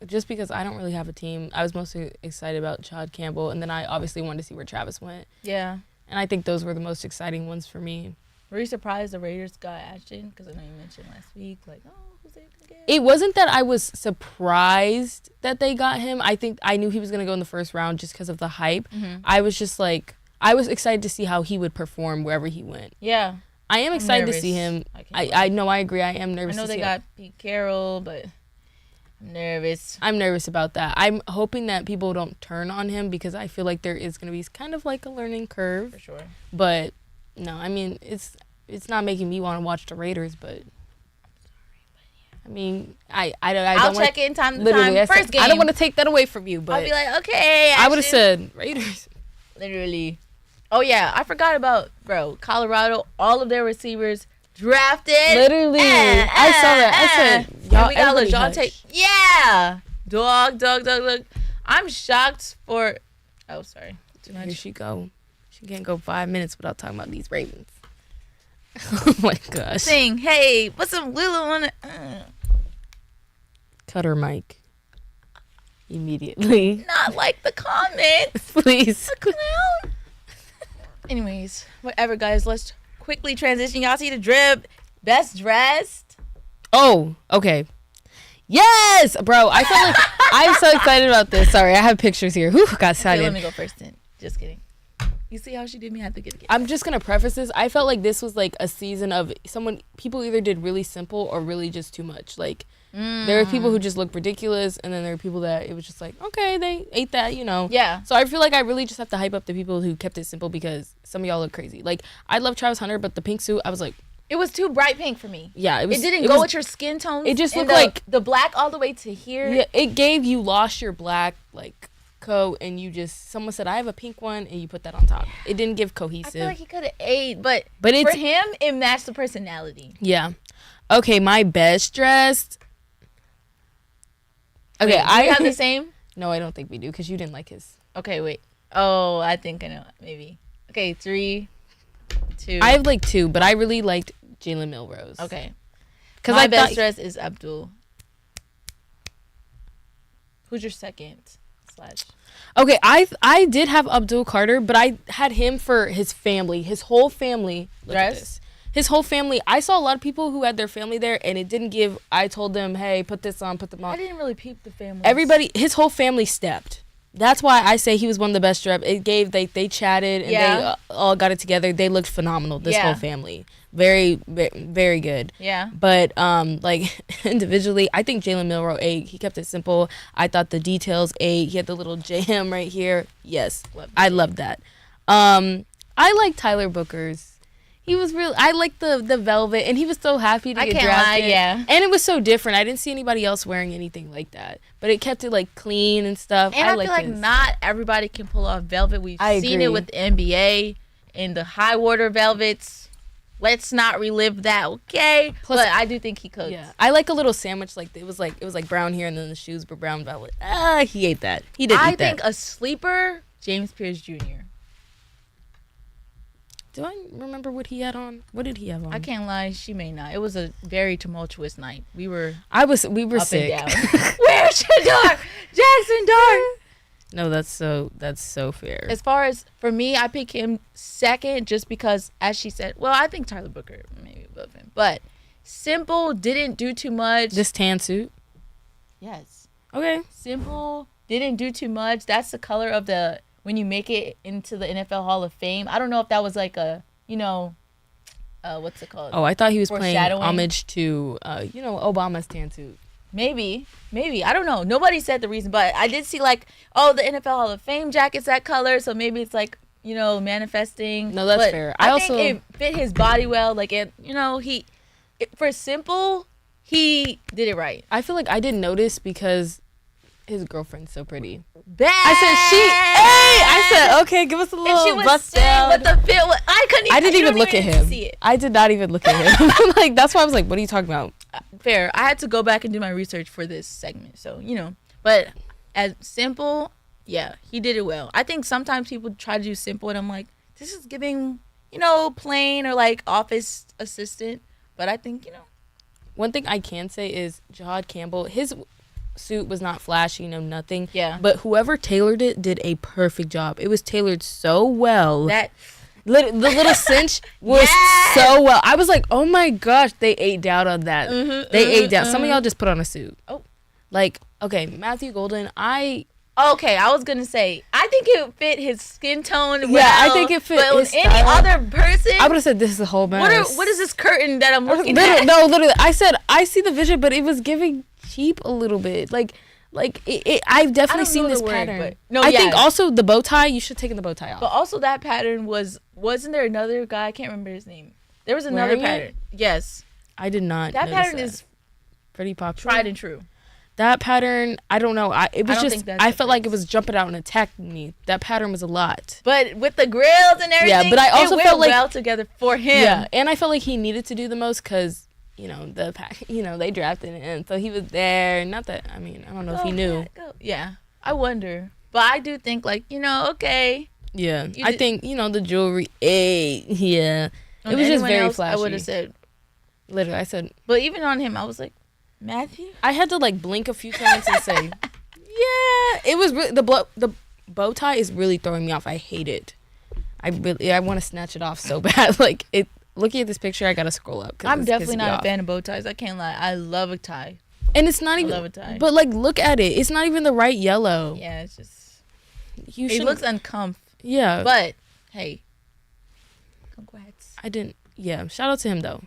Just because I don't really have a team. I was mostly excited about Chad Campbell, and then I obviously wanted to see where Travis went. Yeah. And I think those were the most exciting ones for me. Were you surprised the Raiders got Ashton? Because I know you mentioned last week, like, oh, who's they gonna get? It wasn't that I was surprised that they got him. I think I knew he was going to go in the first round just because of the hype. Mm-hmm. I was just like, I was excited to see how he would perform wherever he went. Yeah. I am excited to nervous. see him. I I know, I agree. I am nervous know to they see got Pete Carroll, but I'm nervous. I'm nervous about that. I'm hoping that people don't turn on him because I feel like there is going to be kind of like a learning curve. For sure. But no, I mean, it's not making me want to watch the Raiders, but I mean, I don't I'll wanna, check in time to literally, time. First game. I don't want to take that away from you, but I'll be like, okay. I would have Ashton. said Raiders. Literally. Oh, yeah. I forgot about, bro, Colorado. All of their receivers drafted. Literally. I saw that. I said, y'all, And we got everybody LeJohn hush. Yeah. Dog. I'm shocked for. Oh, sorry. Too Here much. she go. She can't go 5 minutes without talking about these Ravens. Oh my gosh. Sing. Hey, put some Lulu on it. Cut her mic. Immediately. Not like the comments. Please. The clown. Anyways, whatever, guys. Let's quickly transition. Y'all see the drip. Best dressed. Oh, okay. Yes, bro. I felt like I'm so excited about this. Sorry, I have pictures here. Whew, got Okay, excited. let me go first then. Just kidding. You see how she did me? I had to get it. I'm just gonna preface this. I felt like this was like a season of people either did really simple or really just too much. Like there were people who just looked ridiculous, and then there were people that it was just like, okay, they ate that, you know. Yeah. So I feel like I really just have to hype up the people who kept it simple because some of y'all look crazy. Like I love Travis Hunter, but the pink suit, I was like, It was too bright pink for me. yeah, it was. It didn't go with your skin tone. It just and looked like the black all the way to here. yeah, it gave you lost your black like coat, and you just someone said I have a pink one, and you put that on top. It didn't give I cohesive. feel like he could have ate, but But for it's- him, it matched the personality. Yeah. Okay, my best dressed. Okay, Wait, do I we have the same. No, I don't think we do because you didn't like his. Okay, wait. Oh, I think I know. Maybe. Okay, 3, 2. I have like two, but I really liked Jalen Milrose. Okay. because My I best thought. dress is Abdul. Who's your second? / Okay, I did have Abdul Carter, but I had him for his family, his whole family. Look at Dress? this. His whole family. I saw a lot of people who had their family there, and it didn't give. I told them, hey, put this on, put them I on. didn't really peep the family. Everybody, his whole family stepped. That's why I say he was one of the best dressed. It gave they chatted and Yeah. they all got it together. They looked phenomenal. This Yeah. whole family, very very good. Yeah. But like individually, I think Jalen Milroe ate. He kept it simple. I thought the details ate. He had the little jam right here. Yes, I love that. I like Tyler Booker's. He was real. I like the velvet, and he was so happy to I get can't drafted. lie, yeah. And it was so different. I didn't see anybody else wearing anything like that. But it kept it like clean and stuff. And I liked feel like his. not everybody can pull off velvet. We've I seen agree. it with the NBA and the high water velvets. Let's not relive that, okay? Plus- but I do think he cooked. Yeah, I like a little sandwich. Like it was like brown here, and then the shoes were brown velvet. He ate that. He didn't I eat that. think a sleeper, James Pierce Jr. Do I remember what he had on? What did he have on? I can't lie, she may not. It was a very tumultuous night. We were We were up sick. and down. Where's Shadar? Jackson Dart. No, that's so fair. As far as for me, I pick him second just because, as she said, well, I think Tyler Booker maybe above him, but simple, didn't do too much. This tan suit. Yes, Okay. simple, didn't do too much. That's the color of the when you make it into the NFL Hall of Fame. I don't know if that was like a what's it called? Oh, I thought he was playing Foreshadowing. homage to Obama's tan suit. Maybe. I don't know. Nobody said the reason, but I did see like, the NFL Hall of Fame jacket's that color, so maybe it's like, manifesting. No, that's But fair. I think it fit his body well. Like for simple, he did it right. I feel like I didn't notice because His girlfriend's so pretty. Bad. I said, okay, give us a little and she was bust sitting down. with the fit. I couldn't. I didn't even look at him. See it. I did not even look at him. Like, that's why I was like, what are you talking about? Fair. I had to go back and do my research for this segment, so But as simple, yeah, he did it well. I think sometimes people try to do simple, and I'm like, this is giving, plain or like office assistant. But I think, One thing I can say is Jahad Campbell, his suit was not flashy, nothing. Yeah. But whoever tailored it did a perfect job. It was tailored so well. that. The little cinch was so well. I was like, oh my gosh, they ate down on that. They ate down. Some of y'all just put on a suit. Oh. Like, okay, Matthew Golden, Okay, I was gonna say, I think it fit his skin tone well. Yeah, I think it fit but his any style. other person, I would have said this is a whole mess. what is this curtain that I'm looking at? No, literally, I said, I see the vision, but it was giving cheap a little bit. Like I've definitely seen this pattern. I think also the bow tie, you should have taken the bow tie off. But also that pattern wasn't there another guy? I can't remember his name. There was another pattern. Yes. I did not. That pattern is pretty popular. tried and true. That pattern, I don't know. I felt like it was jumping out and attacking me. That pattern was a lot. But with the grills and everything, yeah, but I also felt like well together for him. Yeah, and I felt like he needed to do the most because the pack, they drafted him, so he was there. Not that I don't know if he knew. Yeah, I wonder, but I do think okay. Yeah, I think the jewelry. Yeah, it was just very flashy. I would have said, literally, I said. But even on him, I was like, Matthew. I had to blink a few times and say, yeah. It was the bow tie is really throwing me off. I hate it. I want to snatch it off so bad. Looking at this picture, I gotta scroll up. I'm definitely not a fan of bow ties. I can't lie. I love a tie. And it's not even. I love a tie. But look at it. It's not even the right yellow. Yeah, it's just. It looks uncomfortable. Yeah. But hey, congrats. I didn't. Yeah. Shout out to him though.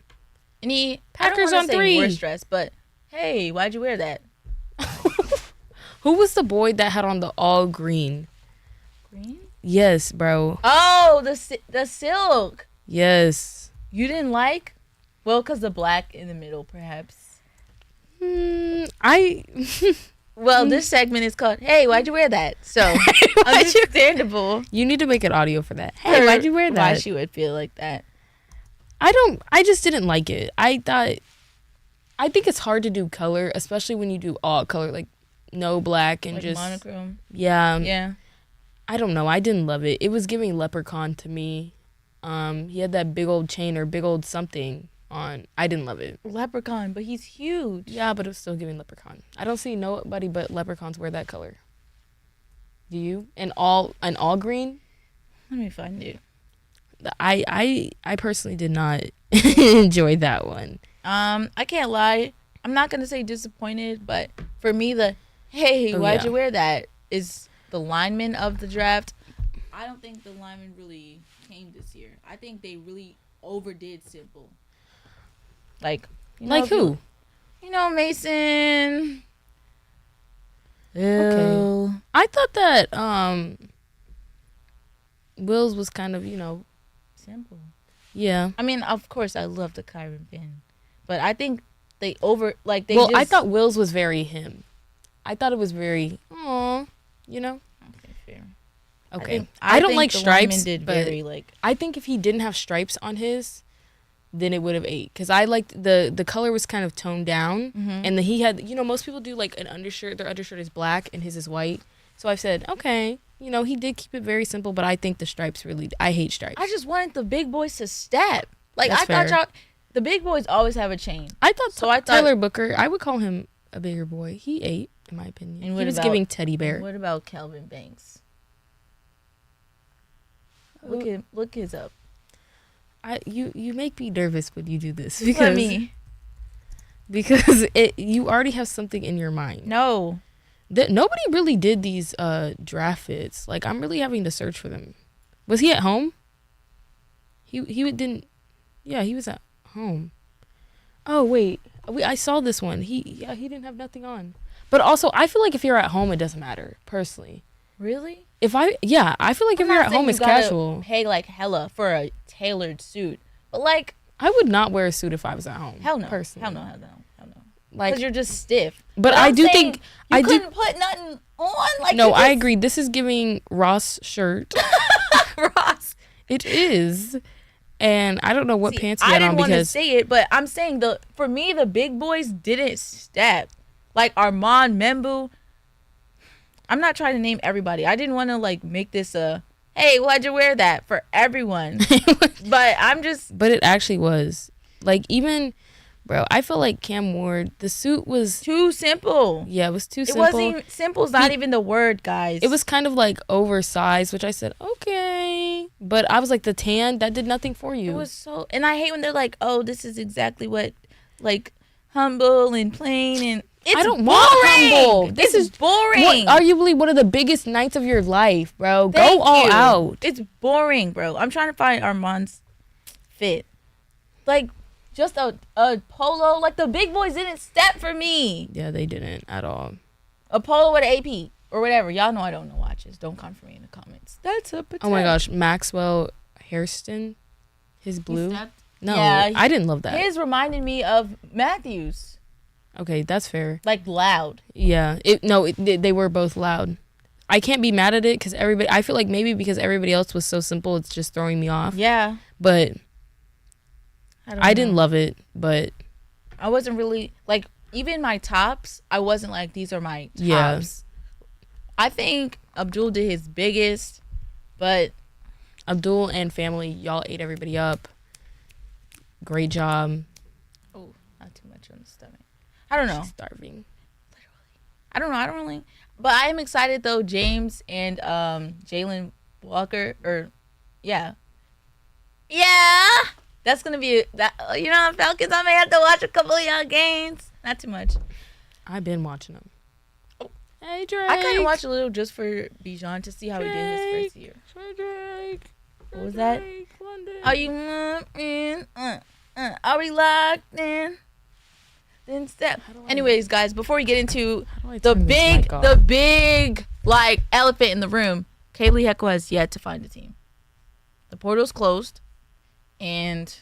And Packers on 3. Worst dress, but hey, why'd you wear that? Who was the boy that had on the all green? Green? Yes, bro. Oh, the silk. Yes. You didn't like? Well, because the black in the middle, perhaps. Well, this segment is called, hey, why'd you wear that? So, understandable. You need to make an audio for that. Hey, why'd you wear that? Why she would feel like that. I just didn't like it. I think it's hard to do color, especially when you do all color, no black and just monochrome. Yeah. Yeah. I don't know. I didn't love it. It was giving leprechaun to me. He had that big old chain or big old something on. I didn't love it. Leprechaun, but he's huge. Yeah, but it was still giving leprechaun. I don't see nobody but leprechauns wear that color. Do you? And all green? Let me find it. I personally did not enjoy that one. I can't lie. I'm not gonna say disappointed, but for me, why'd you wear that is the lineman of the draft. I don't think the lineman really came this year. I think they really overdid simple. Who? Mason. Okay. I thought that Will's was kind of simple. Yeah. I mean, of course, I love the Kyron pin, but I think they I thought Will's was very him. I thought it was very Okay, fair. Okay. I don't like stripes, but very, I think if he didn't have stripes on his, then it would have ate. Because I liked the color was kind of toned down. Mm-hmm. And he had, most people do an undershirt. Their undershirt is black and his is white. So I said, okay, he did keep it very simple, but I think the stripes I hate stripes. I just wanted the big boys to step. That's fair. Thought the big boys always have a chain. I thought Tyler Booker, I would call him a bigger boy. He ate, in my opinion. And he was giving teddy bear. What about Kelvin Banks? Look his up. You make me nervous when you do this because you already have something in your mind. No, nobody really did these draft fits. I'm really having to search for them. Was he at home? He didn't. Yeah, he was at home. Oh wait, I saw this one. He didn't have nothing on. But also, I feel like if you're at home, it doesn't matter personally. Really? I feel like if you're at home, it's casual. Pay hella for a tailored suit, but I would not wear a suit if I was at home. Hell no. Personally. Hell no. Like, because you're just stiff. but I I'm do saying think you I do. couldn't put nothing on. Like, No, you I just- agree. This is giving Ross shirt. Ross. It is, and I don't know what See, pants he I had didn't on want to because say it, but I'm saying for me the big boys didn't step. Like Armand Membu. I'm not trying to name everybody. I didn't want to like make this a hey, why'd you wear that for everyone? But I'm just but it actually was like even, bro. I feel like Cam Ward. The suit was too simple. yeah, it was too It simple. wasn't even, simple's not even the word, guys. It was kind of like oversized, which I said okay, but I was like the tan that did nothing for you. It was so, and I hate when they're like, oh, this is exactly what like humble and plain and. It's I don't boring. want humble. This is boring. Arguably one of the biggest nights of your life, bro. Thank Go all you. out. It's boring, bro. I'm trying to find Armand's fit. Like, just a polo. Like, the big boys didn't step for me. Yeah, they didn't at all. A polo with an AP or whatever. Y'all know I don't know watches. Don't come for me in the comments. That's a potato. Oh my gosh, Maxwell Hairston, his blue. No, Yeah, I didn't love that. His reminded me of Matthews. Okay, that's fair. Like, loud. Yeah, they were both loud. I can't be mad at it because everybody. I feel like maybe because everybody else was so simple, it's just throwing me off. Yeah. But I didn't know. love it. But I wasn't really like even my tops. I wasn't like these are my tops. Yeah. I think Abdul did his biggest, but Abdul and family, y'all ate everybody up. Great job. oh, not too much on the stomach. I don't know. She's starving. I don't know. I don't really. But I am excited though. James and Jalen Walker, yeah. That's gonna be that. You know, Falcons. I may have to watch a couple of y'all games. Not too much. I've been watching them. Hey Drake. I kind of watched a little just for Bijan to see how he did his first year. Drake. What was that? Are you in? Are we locked in? Then step. Anyways, guys, before we get into the big like elephant in the room, Kaylee Heckel has yet to find a team. The portal's closed, and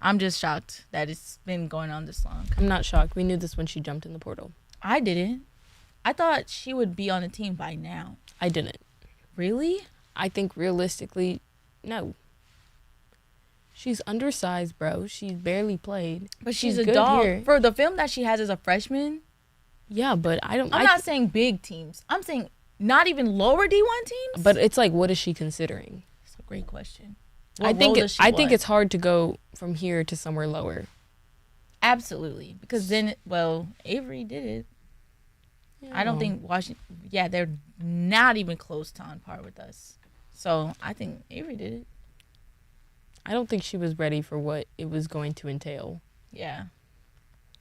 I'm just shocked that it's been going on this long. I'm not shocked. We knew this when she jumped in the portal. I didn't. I thought she would be on a team by now. I didn't. Really? I think realistically, no. She's undersized, bro. She's barely played. But she's a good dog. here. For the film that she has as a freshman, Yeah, but I'm not saying big teams. I'm saying not even lower D1 teams. But it's like, what is she considering? It's a great question. I think it's hard to go from here to somewhere lower. Absolutely, because then, Avery did it. Yeah. I don't think Washington. Yeah, they're not even close to on par with us. So I think Avery did it. I don't think she was ready for what it was going to entail. Yeah.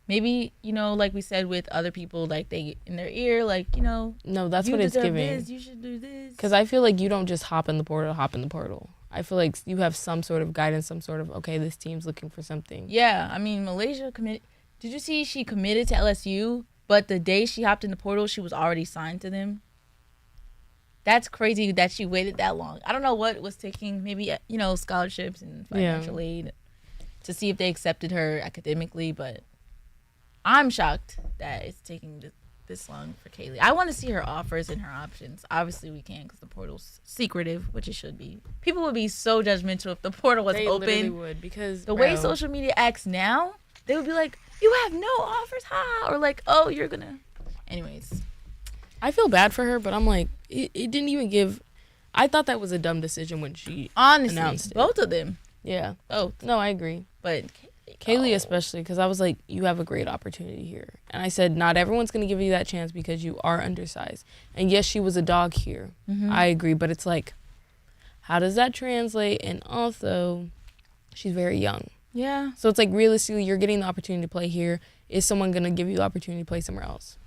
Maybe, like we said with other people, like they in their ear, like, No, that's what it's giving. This, you should do this. Because I feel like you don't just hop in the portal. I feel like you have some sort of guidance, some sort of, okay, this team's looking for something. Yeah, I mean, Malaysia committed. Did you see she committed to LSU, but the day she hopped in the portal, she was already signed to them? That's crazy that she waited that long. I don't know what was taking, maybe, scholarships and financial aid to see if they accepted her academically, but I'm shocked that it's taking this long for Kaylee. I want to see her offers and her options. Obviously, we can't because the portal's secretive, which it should be. People would be so judgmental if the portal was They open. literally would, because the way social media acts now, they would be like, you have no offers, ha! Or like, oh, you're gonna. Anyways. I feel bad for her, but I'm like, it didn't even give. I thought that was a dumb decision when she Honestly, announced it. both of them. Yeah. Both. No, I agree. But Kaylee especially, because I was like, you have a great opportunity here. And I said, not everyone's going to give you that chance because you are undersized. And yes, she was a dog here. Mm-hmm. I agree. But it's like, how does that translate? And also, she's very young. Yeah. So it's like, realistically, you're getting the opportunity to play here. Is someone going to give you the opportunity to play somewhere else?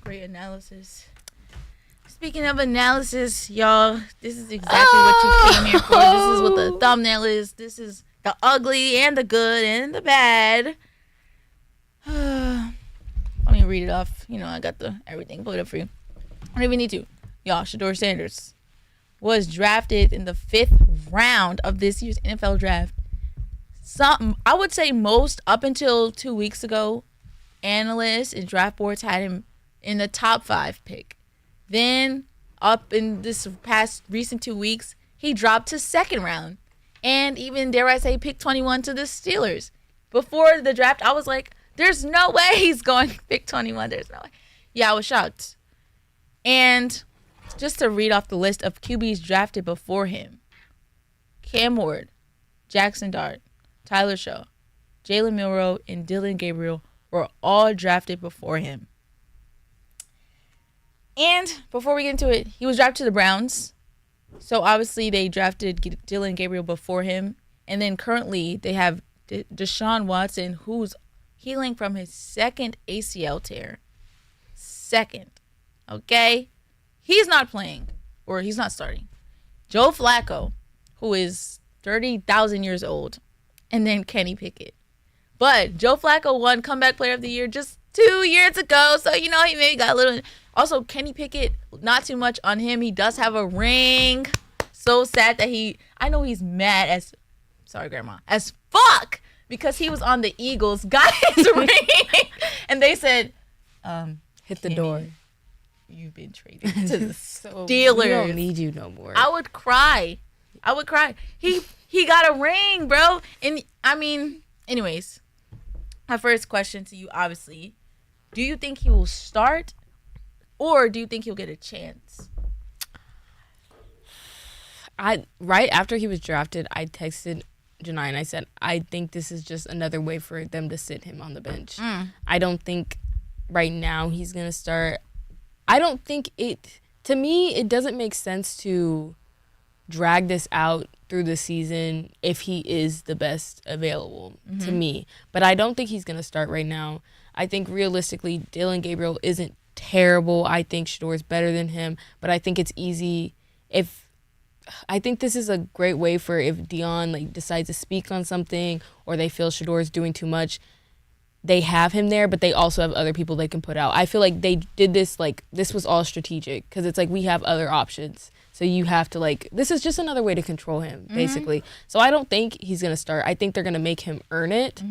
Great analysis. Speaking of analysis, y'all, this is exactly what you came here for. This is what the thumbnail is. This is the ugly and the good and the bad. Let me read it off. I got everything put up for you. I don't even need to. Y'all, Shador Sanders was drafted in the 5th round of this year's NFL draft. I would say most up until 2 weeks ago, analysts and draft boards had him in the top 5 pick. Then up in this past recent 2 weeks, he dropped to 2nd round. And even, dare I say, pick 21 to the Steelers. Before the draft, I was like, there's no way he's going pick 21. There's no way. Yeah, I was shocked. And just to read off the list of QBs drafted before him: Cam Ward, Jackson Dart, Tyler Shaw, Jalen Milroe, and Dylan Gabriel were all drafted before him. And before we get into it, he was drafted to the Browns. So obviously they drafted Dylan Gabriel before him. And then currently they have Deshaun Watson, who's healing from his 2nd ACL tear. 2nd. Okay? He's not playing, or he's not starting. Joe Flacco, who is 30,000 years old. And then Kenny Pickett. But Joe Flacco won Comeback Player of the Year just 2 years ago. So, he maybe got a little... Also, Kenny Pickett, not too much on him. He does have a ring. So sad that I know he's mad as fuck, because he was on the Eagles, got his ring, and they said, hit the door. You've been traded to the So Steelers. We don't need you no more. I would cry. He got a ring, bro. And anyways, my first question to you, obviously, do you think he will start, or do you think he'll get a chance? Right after he was drafted, I texted Janai and I said, I think this is just another way for them to sit him on the bench. I don't think right now he's going to start. I don't think to me, it doesn't make sense to drag this out through the season if he is the best available to me. But I don't think he's going to start right now. I think realistically, Dylan Gabriel isn't terrible. I think Shador's better than him, but I think it's easy I think this is a great way for if Dion decides to speak on something, or they feel Shador's doing too much, they have him there, but they also have other people they can put out. I feel like they did this, this was all strategic, because it's we have other options. So you have to, this is just another way to control him, basically. So I don't think he's going to start. I think they're going to make him earn it.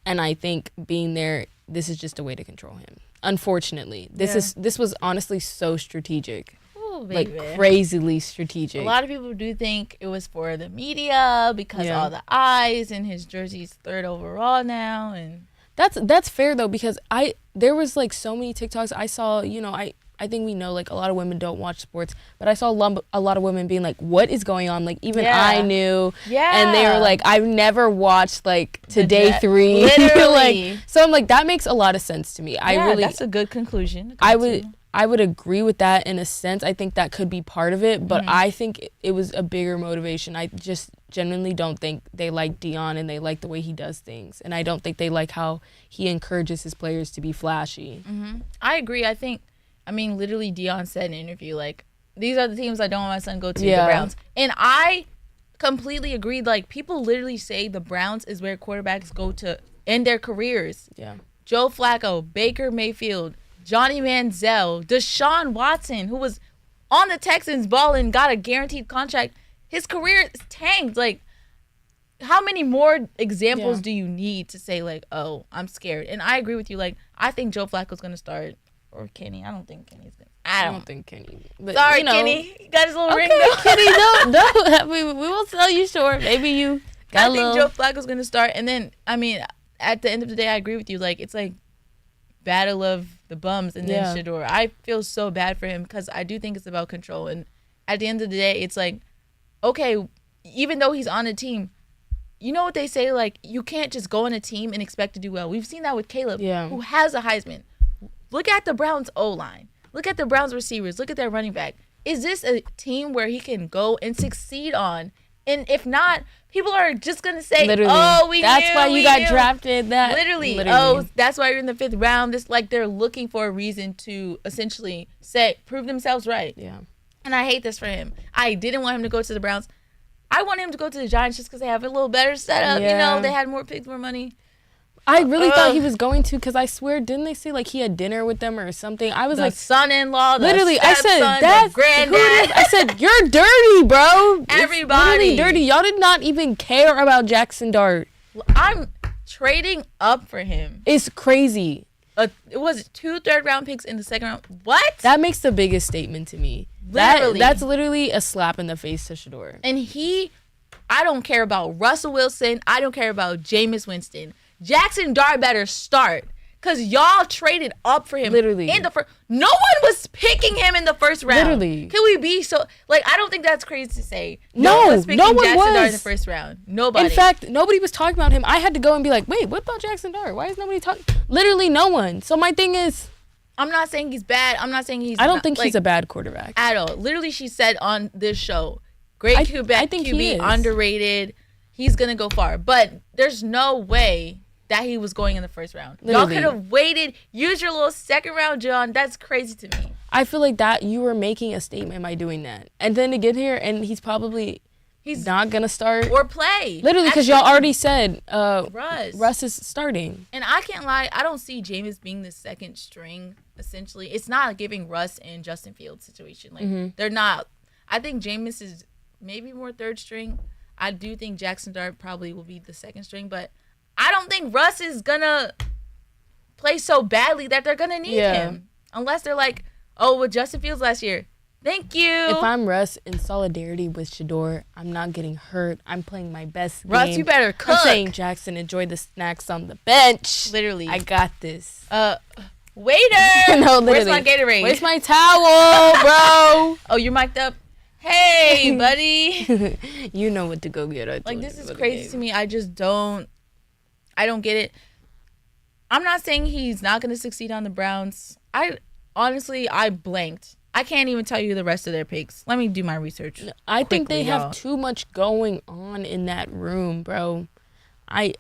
And I think being there, this is just a way to control him. Unfortunately. This was honestly so strategic. Ooh, crazily strategic. A lot of people do think it was for the media, because all the eyes, and his jersey's 3rd overall now. And that's fair, though, because there was so many TikToks I saw. I think we know a lot of women don't watch sports, but I saw a lot of women being what is going on? Even I knew. Yeah. And they were I've never watched to day 3. Literally. So I'm that makes a lot of sense to me. That's a good conclusion. I would agree with that in a sense. I think that could be part of it, but I think it was a bigger motivation. I just genuinely don't think they like Dion, and they like the way he does things. And I don't think they like how he encourages his players to be flashy. I agree. Literally Dion said in an interview, these are the teams I don't want my son to go to, the Browns. And I completely agreed. People literally say the Browns is where quarterbacks go to end their careers. Yeah. Joe Flacco, Baker Mayfield, Johnny Manziel, Deshaun Watson, who was on the Texans balling, got a guaranteed contract. His career is tanked. How many more examples do you need to say, oh, I'm scared? And I agree with you. I think Joe Flacco's going to start. Or Kenny. I don't think Kenny's going to. I don't think Kenny. But, sorry, Kenny. He got his little ring. Kenny, no. We will sell you short. Maybe you got think Joe Flacco's going to start. And then, at the end of the day, I agree with you. It's battle of the bums, and then Shador. I feel so bad for him, because I do think it's about control. And at the end of the day, it's okay, even though he's on a team, you know what they say, you can't just go on a team and expect to do well. We've seen that with Caleb, who has a Heisman. Look at the Browns' O-line. Look at the Browns' receivers. Look at their running back. Is this a team where he can go and succeed on? And if not, people are just going to say, literally. That's why you got drafted. Literally. Oh, that's why you're in the 5th round. This they're looking for a reason to essentially prove themselves right. Yeah. And I hate this for him. I didn't want him to go to the Browns. I want him to go to the Giants just because they have a little better setup. Yeah. They had more picks, more money. I really thought he was going to, because I swear, didn't they say he had dinner with them or something? I was the son-in-law, the literally, I said, that's granddad. I said, you're dirty, bro. Everybody. It's really dirty. Y'all did not even care about Jackson Dart. I'm trading up for him. It's crazy. It was 2 third-round picks in the second round. What? That makes the biggest statement to me. That's literally a slap in the face to Shador. And I don't care about Russell Wilson. I don't care about Jameis Winston. Jackson Dart better start. Because y'all traded up for him. Literally. In the first. No one was picking him in the first round. Literally. Can we be so... Like, I don't think that's crazy to say. No one was picking Jackson was. Dart in the first round. Nobody. In fact, nobody was talking about him. I had to go and be like, wait, what about Jackson Dart? Why is nobody talking? Literally no one. So my thing is... I'm not saying he's bad. I'm not saying he's... I don't think he's a bad quarterback. At all. Literally, she said on this show, great QB, I think he is. underrated. He's going to go far. But there's no way that he was going in the first round. Literally. Y'all could have waited. Use your little second round, John. That's crazy to me. I feel like that you were making a statement by doing that. And then to get here, and he's not going to start. Or play. Literally, because y'all already said Russ is starting. And I can't lie. I don't see Jameis being the second string, essentially. It's not giving Russ and Justin Fields situation. Like, they're not. I think Jameis is maybe more third string. I do think Jackson Dart probably will be the second string, but I don't think Russ is gonna play so badly that they're gonna need him. Unless they're like, oh, with Justin Fields last year. Thank you. If I'm Russ, in solidarity with Shador, I'm not getting hurt. I'm playing my best game. Russ, you better cook. I'm saying, Jackson, enjoy the snacks on the bench. Literally. I got this. Waiter. No, where's my Gatorade? Where's my towel, bro? Oh, you're mic'd up? Hey, buddy. You know what to go get. Like, this is crazy to me. I just don't get it. I'm not saying he's not going to succeed on the Browns. Honestly, I blanked. I can't even tell you the rest of their picks. Let me do my research. I think they have too much going on in that room, bro. I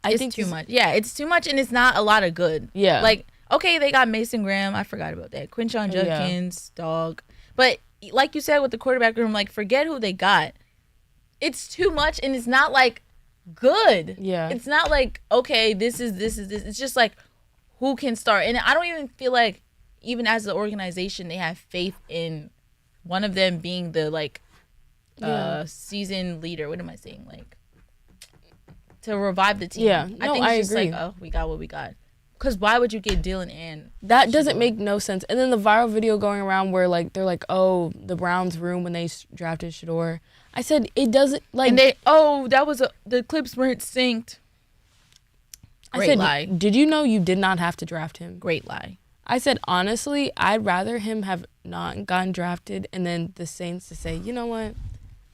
think too much. Yeah, it's too much, and it's not a lot of good. Yeah. Like, okay, they got Mason Graham. I forgot about that. Quinshon Judkins, dog. But like you said with the quarterback room, like, forget who they got. It's too much, and it's not, like, good. Yeah. It's not like, okay, this is this. It's just like, who can start? And I don't even feel like, even as an organization, they have faith in one of them being the, like, season leader. What am I saying? Like, to revive the team. Yeah. No, I it's agree. Just like, oh, we got what we got. Because why would you get Dylan and that doesn't make no sense. And then the viral video going around where, like, they're like, oh, the Browns room when they drafted Shador. I said, it doesn't, like. And that was the clips weren't synced. Great lie. Did you know you did not have to draft him? Great lie. I said, honestly, I'd rather him have not gotten drafted and then the Saints to say, you know what,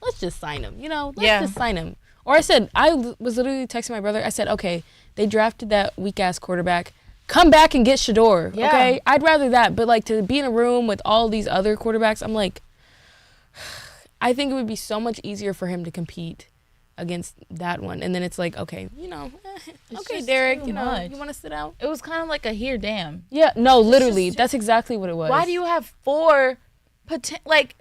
let's just sign him. Let's just sign him. Or I said, I was literally texting my brother. I said, okay, they drafted that weak-ass quarterback. Come back and get Shador, okay? I'd rather that. But, like, to be in a room with all these other quarterbacks, I'm like, I think it would be so much easier for him to compete against that one. And then it's like, okay, okay, Derek, you want to sit out? It was kind of like a here, damn. Yeah, no, literally. That's exactly what it was. Why do you have 4 like,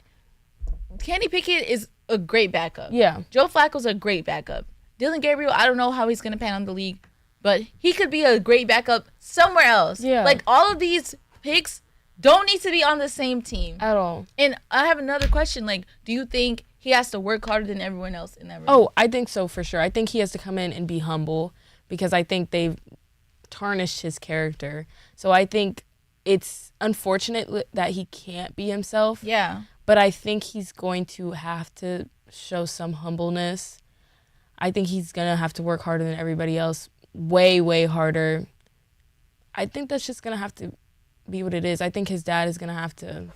Kenny Pickett is a great backup. Yeah. Joe Flacco's a great backup. Dylan Gabriel, I don't know how he's going to pan on the league, but he could be a great backup somewhere else. Yeah. Like, all of these picks don't need to be on the same team. At all. And I have another question. Like, do you think he has to work harder than everyone else in that room? Oh, I think so for sure. I think he has to come in and be humble because I think they've tarnished his character. So I think it's unfortunate that he can't be himself. Yeah. But I think he's going to have to show some humbleness. I think he's going to have to work harder than everybody else. Way, way harder. I think that's just going to have to be what it is. I think his dad is going to have to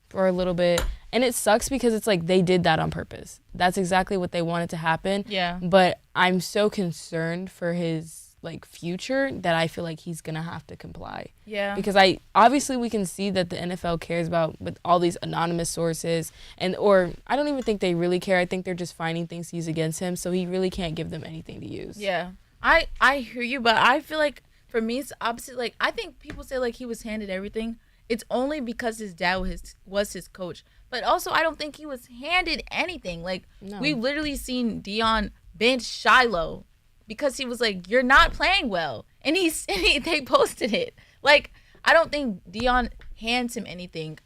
for a little bit. And it sucks because it's like they did that on purpose. That's exactly what they wanted to happen. Yeah. But I'm so concerned for his like future that I feel like he's gonna have to comply. Yeah. Because obviously we can see that the NFL cares about with all these anonymous sources or I don't even think they really care. I think they're just finding things to use against him, so he really can't give them anything to use. Yeah. I hear you, but I feel like for me it's opposite. Like, I think people say like he was handed everything. It's only because his dad was his coach. But also I don't think he was handed anything. Like, we've literally seen Dion bench Shiloh because he was like, you're not playing well. And they posted it. Like, I don't think Dion hands him anything,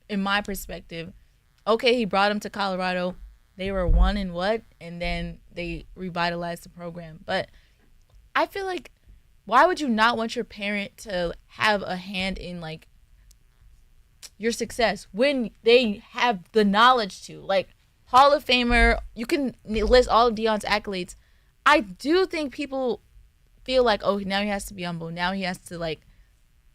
in my perspective. Okay, he brought him to Colorado. they were 1-what, and then they revitalized the program. But I feel like, why would you not want your parent to have a hand in like your success when they have the knowledge to? Like, Hall of Famer, you can list all of Deion's accolades. I do think people feel like, oh, now he has to be humble. Now he has to like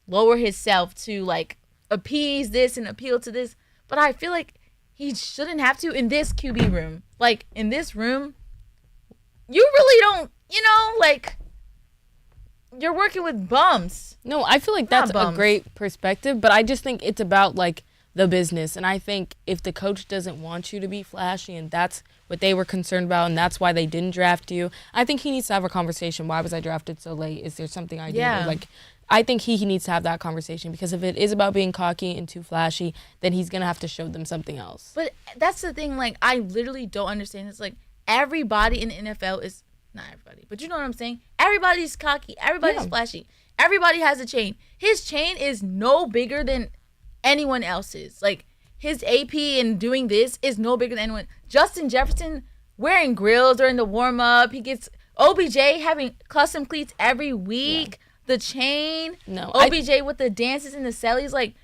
lower himself to like appease this and appeal to this. But I feel like he shouldn't have to in this QB room. Like, in this room, you really don't, like, you're working with bums. No, I feel like that's a great perspective, but I just think it's about like the business. And I think if the coach doesn't want you to be flashy and that's what they were concerned about and that's why they didn't draft you, I think he needs to have a conversation. Why was I drafted so late? Is there something I did? Yeah. Like, I think he needs to have that conversation, because if it is about being cocky and too flashy, then he's going to have to show them something else. But that's the thing, like, I literally don't understand. It's like everybody in the NFL is, not everybody, but you know what I'm saying? Everybody's cocky. Everybody's flashy. Everybody has a chain. His chain is no bigger than anyone else's. Like, his AP and doing this is no bigger than anyone. Justin Jefferson wearing grills during the warm-up. He gets OBJ having custom cleats every week. Yeah. The chain. No, OBJ with the dances and the sellies. Like,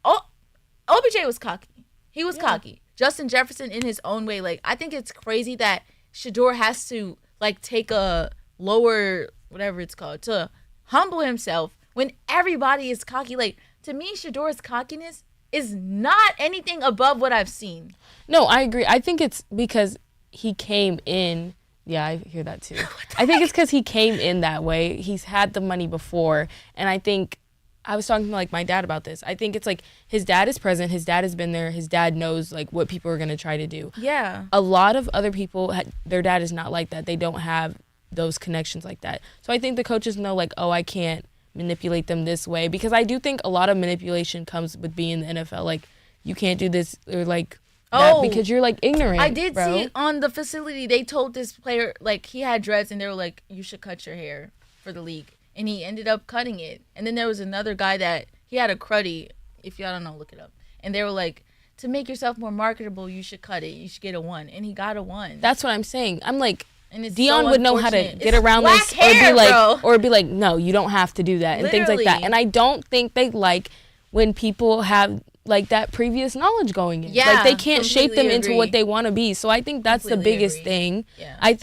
OBJ was cocky. He was cocky. Justin Jefferson in his own way. Like, I think it's crazy that Shedeur has to like take a lower, whatever it's called, to humble himself when everybody is cocky. Like, to me, Shedeur's cockiness is not anything above what I've seen. No, I agree. I think it's because he came in. Yeah, I hear that too. I think it's because he came in that way. He's had the money before. And I think, I was talking to like my dad about this. I think it's like his dad is present. His dad has been there. His dad knows like what people are going to try to do. Yeah. A lot of other people, their dad is not like that. They don't have those connections like that. So I think the coaches know like, oh, I can't manipulate them this way. Because I do think a lot of manipulation comes with being in the NFL. Like, you can't do this, or like, because you're like ignorant. I did see on the facility, they told this player, like, he had dreads and they were like, you should cut your hair for the league. And he ended up cutting it. And then there was another guy that he had a cruddy. If y'all don't know, look it up. And they were like, to make yourself more marketable, you should cut it. You should get a 1. And he got a 1. That's what I'm saying. I'm like, and Deion so would know how to get around this, hair, or be like, no, you don't have to do that, and Literally. things like that. And I don't think they like when people have like that previous knowledge going in. Yeah, like, they can't shape them into agree. what they want to be. So I think that's the biggest thing. Yeah. I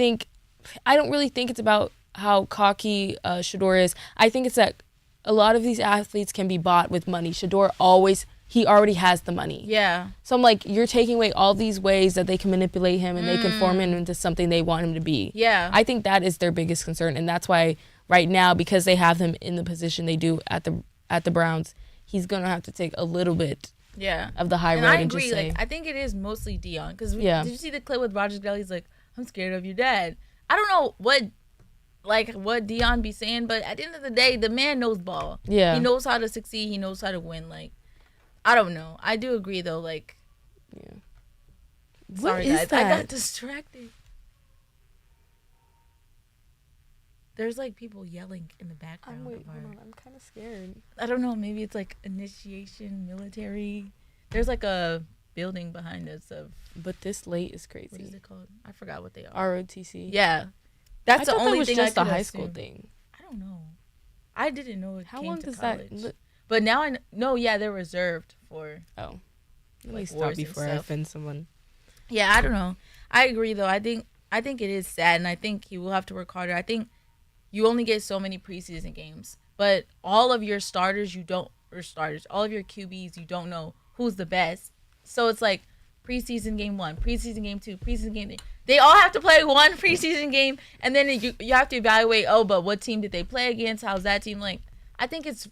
don't really think it's about how cocky Shedeur is. I think it's that a lot of these athletes can be bought with money. Shedeur he already has the money. Yeah. So I'm like, you're taking away all these ways that they can manipulate him and they can form him into something they want him to be. Yeah. I think that is their biggest concern, and that's why right now, because they have him in the position they do at the Browns, he's gonna have to take a little bit of the high road. I agree. And just say, like, I think it is mostly Deion, because did you see the clip with Roger Goodell? He's like, I'm scared of your dad. I don't know what Deion be saying, but at the end of the day, the man knows ball. Yeah. He knows how to succeed. He knows how to win. Like, I don't know. I do agree though. Like, sorry guys, I got distracted. There's like people yelling in the background. Hold on. I'm kind of scared. I don't know. Maybe it's like initiation, military. There's like a building behind us But this late is crazy. What is it called? I forgot what they are. ROTC. Yeah, that's the only thing. Just a high school thing. I don't know. I didn't know it. How came long to does college. that? But now I know. Yeah, they're reserved for. Oh, let me like, stop before I offend someone. Yeah, I don't know. I agree though. I think it is sad, and I think he will have to work harder. I think you only get so many preseason games, but all of your starters, all of your QBs, you don't know who's the best. So it's like preseason game 1, preseason game 2, preseason game 3. They all have to play one preseason game, and then you have to evaluate. Oh, but what team did they play against? How's that team? Like, I think it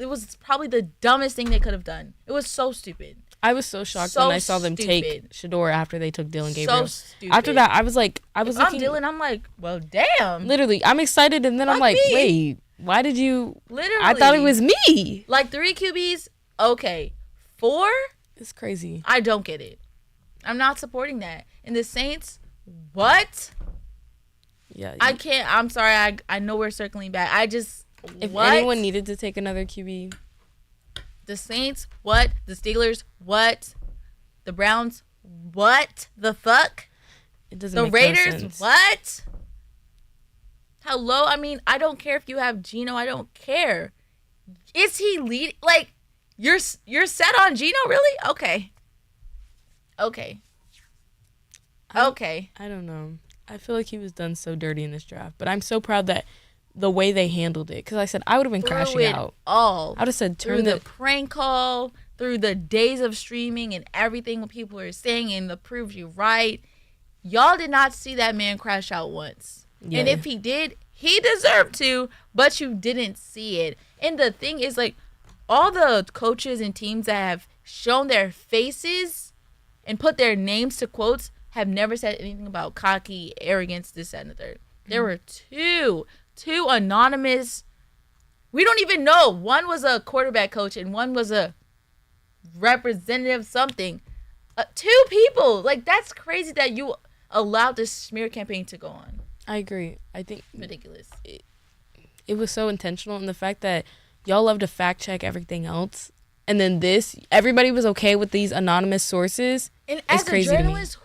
was probably the dumbest thing they could have done. It was so stupid. I was so shocked when I saw them take Shedeur after they took Dylan Gabriel. So stupid. After that, I was like, I'm Dylan. I'm like, well, damn. Literally, I'm excited, and then I'm like, wait, why did you? Literally, I thought it was me. Like 3 QBs, okay. 4, it's crazy. I don't get it. I'm not supporting that. And the Saints, what? Yeah, I can't. I'm sorry. I know we're circling back. If anyone needed to take another QB. The Saints, what? The Steelers, what? The Browns, What the fuck? It doesn't The make Raiders? no sense. What? Hello? I mean, I don't care if you have Geno. I don't care. Is he lead? Like, you're set on Geno? Really? Okay. I don't know. I feel like he was done so dirty in this draft, but I'm so proud that the way they handled it. Because I said I would have been crashing out. All. I would have said Through the prank call, through the days of streaming and everything what people are saying and the proves you right. Y'all did not see that man crash out once. Yeah. And if he did, he deserved to, but you didn't see it. And the thing is, like, all the coaches and teams that have shown their faces and put their names to quotes have never said anything about cocky, arrogance, this, that, and the third. There were two anonymous. We don't even know. One was a quarterback coach and one was a representative something. Two people. Like, that's crazy that you allowed this smear campaign to go on. I agree. I think ridiculous. It was so intentional, and the fact that y'all love to fact check everything else, and then everybody was okay with these anonymous sources. And as a journalist,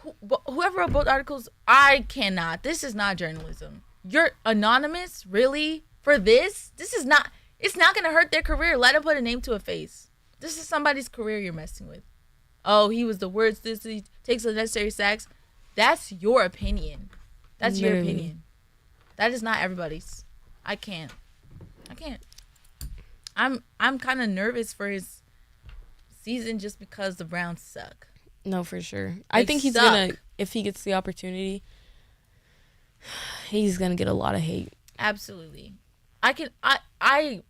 whoever wrote both articles, I cannot. This is not journalism. You're anonymous, really? For this? This is not. It's not gonna hurt their career. Let them put a name to a face. This is somebody's career you're messing with. Oh, he was the worst. He takes the necessary sacks. That's your opinion. That's your opinion. That is not everybody's. I can't. I'm kind of nervous for his season just because the Browns suck. No, for sure. I think he's gonna, if he gets the opportunity, he's gonna get a lot of hate. Absolutely. I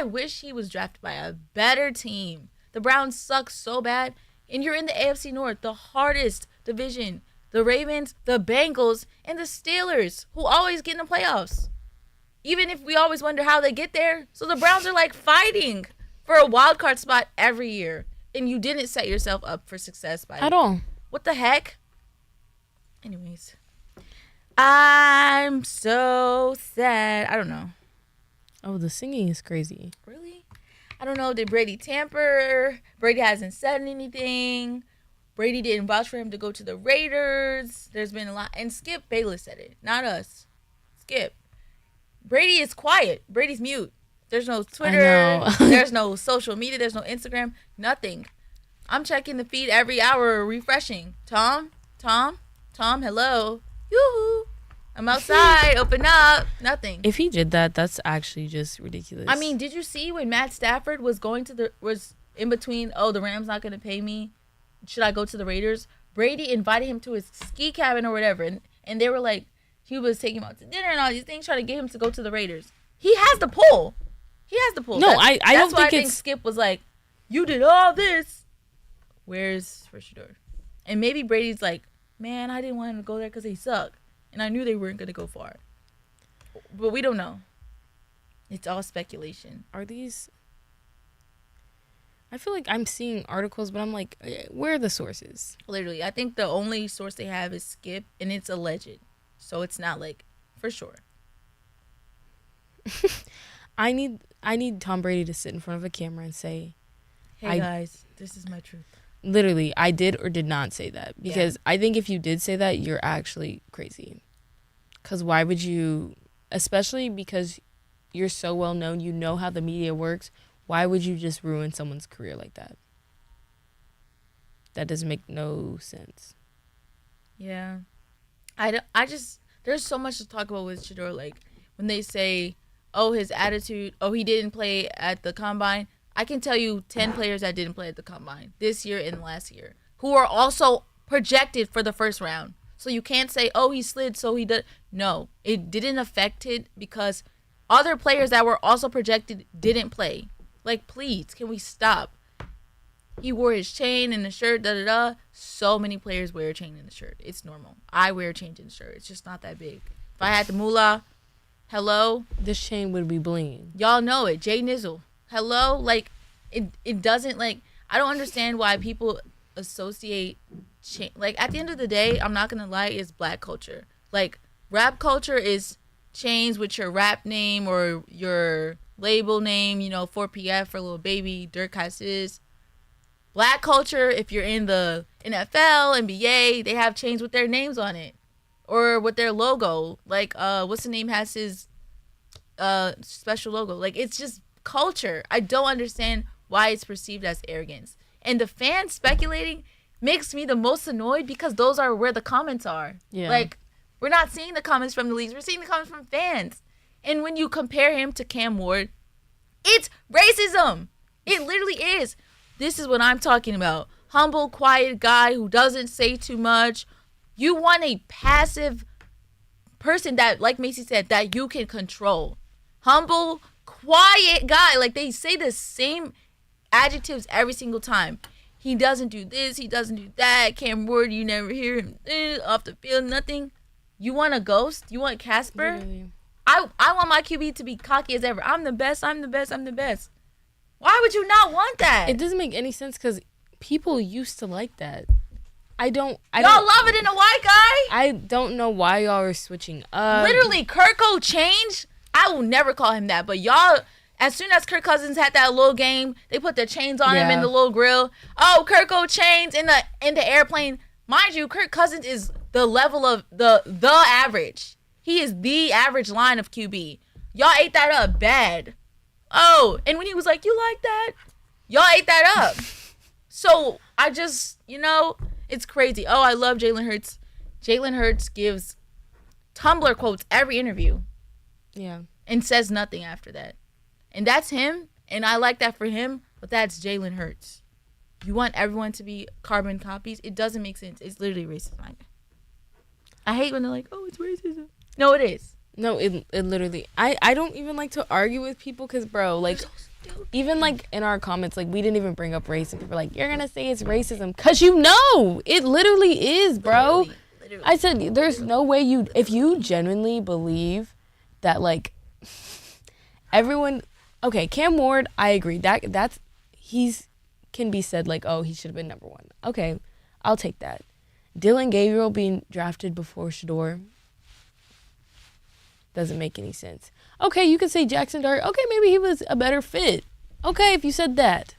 wish he was drafted by a better team. The Browns suck so bad, and you're in the AFC North, the hardest division. The Ravens, the Bengals, and the Steelers, who always get in the playoffs. Even if we always wonder how they get there. So the Browns are like fighting for a wild card spot every year. And you didn't set yourself up for success by at all. What the heck? Anyways. I'm so sad. I don't know. Oh, the singing is crazy. Really? I don't know. Did Brady tamper? Brady hasn't said anything. Brady didn't vouch for him to go to the Raiders. There's been a lot. And Skip Bayless said it, not us. Skip. Brady is quiet. Brady's mute. There's no Twitter. There's no social media. There's no Instagram. Nothing. I'm checking the feed every hour, refreshing. Tom, hello. Yoo-hoo. I'm outside. Open up. Nothing. If he did that, that's actually just ridiculous. I mean, did you see when Matt Stafford was in between, the Rams not going to pay me? Should I go to the Raiders? Brady invited him to his ski cabin or whatever, and they were like, he was taking him out to dinner and all these things, trying to get him to go to the Raiders. He has the pull. No, I don't think think Skip was like, you did all this. Where's Shador? And maybe Brady's like, man, I didn't want him to go there because he sucked, and I knew they weren't going to go far. But we don't know. It's all speculation. Are these... I feel like I'm seeing articles, but I'm like, where are the sources? Literally, I think the only source they have is Skip, and it's alleged. So it's not like for sure. I need Tom Brady to sit in front of a camera and say, hey guys, this is my truth. Literally, I did or did not say that. Because I think if you did say that, you're actually crazy. Because why would you, especially because you're so well known, you know how the media works, why would you just ruin someone's career like that? That doesn't make no sense. Yeah. There's so much to talk about with Shador. Like, when they say, his attitude, he didn't play at the combine. I can tell you 10 players that didn't play at the combine this year and last year who are also projected for the first round. So you can't say, he slid, so he did. No, it didn't affect it because other players that were also projected didn't play. Like, please, can we stop? He wore his chain and the shirt, da-da-da. So many players wear a chain in the shirt. It's normal. I wear a chain in the shirt. It's just not that big. If I had the moolah, hello? This chain would be blinging. Y'all know it. Jay Nizzle. Hello? Like, it doesn't, like, I don't understand why people associate chain. Like, at the end of the day, I'm not going to lie, it's black culture. Like, rap culture is chains with your rap name or your label name, 4PF for Lil Baby, Dirk Hasis. Black culture, if you're in the NFL, NBA, they have chains with their names on it or with their logo. Like, what's the name has his special logo? Like, it's just culture. I don't understand why it's perceived as arrogance. And the fans speculating makes me the most annoyed because those are where the comments are. Yeah. Like, we're not seeing the comments from the leagues. We're seeing the comments from fans. And when you compare him to Cam Ward, it's racism. It literally is. This is what I'm talking about. Humble, quiet guy who doesn't say too much. You want a passive person that, like Macy said, that you can control. Humble, quiet guy. Like, they say the same adjectives every single time. He doesn't do this. He doesn't do that. Cam Ward, you never hear him off the field, nothing. You want a ghost? You want Casper? Literally. I want my QB to be cocky as ever. I'm the best. I'm the best. I'm the best. Why would you not want that? It doesn't make any sense because people used to like that. Y'all love it in a white guy? I don't know why y'all are switching up. Literally, Kirko changed. I will never call him that. But y'all, as soon as Kirk Cousins had that little game, they put the chains on him in the little grill. Oh, Kirko chains in the airplane. Mind you, Kirk Cousins is the level of the average. He is the average line of QB. Y'all ate that up bad. Oh, and when he was like, you like that? Y'all ate that up. So I just, it's crazy. Oh, I love Jalen Hurts. Jalen Hurts gives Tumblr quotes every interview. Yeah. And says nothing after that. And that's him. And I like that for him. But that's Jalen Hurts. You want everyone to be carbon copies? It doesn't make sense. It's literally racism. I hate when they're like, oh, it's racism. No, it is. No, it literally. I don't even like to argue with people because, bro, like, even like in our comments, like, we didn't even bring up race. And people are like, you're going to say it's racism. Because it literally is, bro. Literally. I said, there's no way if you genuinely believe that, like, everyone, okay, Cam Ward, I agree. Can be said, like, oh, he should have been number one. Okay, I'll take that. Dylan Gabriel being drafted before Shador doesn't make any sense. Okay, you could say Jackson Dart. Okay, maybe he was a better fit. Okay, if you said that.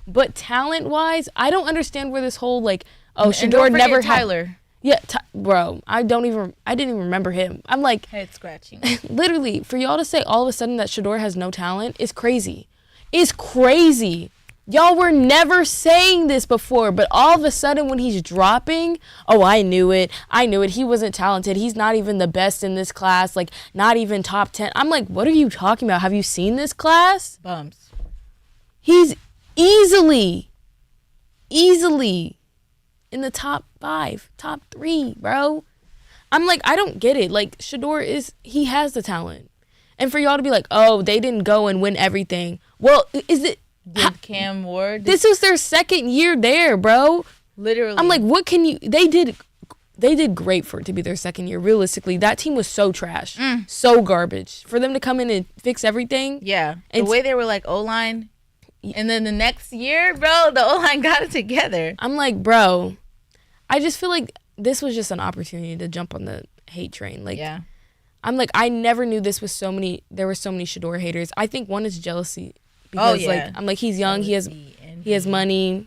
But talent-wise, I don't understand where this whole, like, oh, Shador never had Tyler. Yeah, bro, I didn't even remember him. I'm like, head scratching. Literally, for y'all to say all of a sudden that Shador has no talent is crazy. It's crazy. Y'all were never saying this before, but all of a sudden when he's dropping, oh, I knew it. He wasn't talented. He's not even the best in this class, like, not even top 10. I'm like, what are you talking about? Have you seen this class? Bums. He's easily in the top 5, top 3, bro. I'm like, I don't get it. Like, Shador he has the talent. And for y'all to be like, oh, they didn't go and win everything. Well, is it? Cam Ward. This was their second year there, bro. Literally. I'm like, what can you? They did great for it to be their second year. Realistically, that team was so trash, so garbage. For them to come in and fix everything. Yeah. The way they were like O-line. And then the next year, bro, the O-line got it together. I'm like, bro, I just feel like this was just an opportunity to jump on the hate train. Like, yeah. I'm like, I never knew there were so many Shador haters. I think one is jealousy. Because, like, I'm like, he's young, he has money.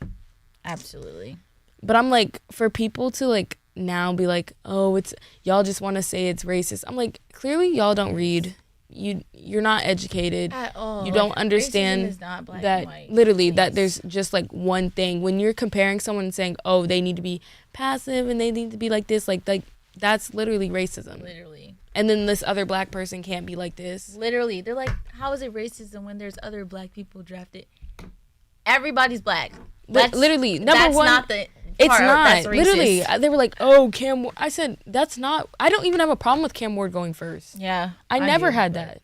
Absolutely. But I'm like, for people to, like, now be like, oh, y'all just want to say it's racist. I'm like, clearly y'all don't read. You're not educated. At all. You don't understand is not black that and white. Literally that there's just, like, one thing. When you're comparing someone and saying, oh, they need to be passive and they need to be like this, like that's literally racism. Literally. And then this other black person can't be like this. Literally. They're like, how is it racism when there's other black people drafted? Everybody's black. Literally. Number one. That's not the It's part not. That's racist. Literally. They were like, oh, Cam Ward. I said, that's not. I don't even have a problem with Cam Ward going first. Yeah. I never had that.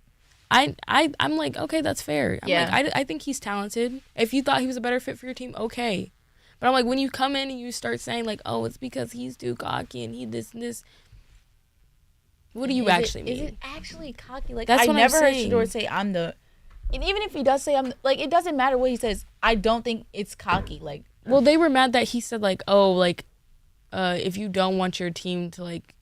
I'm like, okay, that's fair. I'm like, I think he's talented. If you thought he was a better fit for your team, okay. But I'm like, when you come in and you start saying, like, oh, it's because he's too cocky and he this and this. What do you actually mean? Is it actually cocky? Like, I never heard Shador say I'm the. And even if he does say I'm, like, it doesn't matter what he says. I don't think it's cocky. Like, well, they were mad that he said, like, oh, like, if you don't want your team to, like,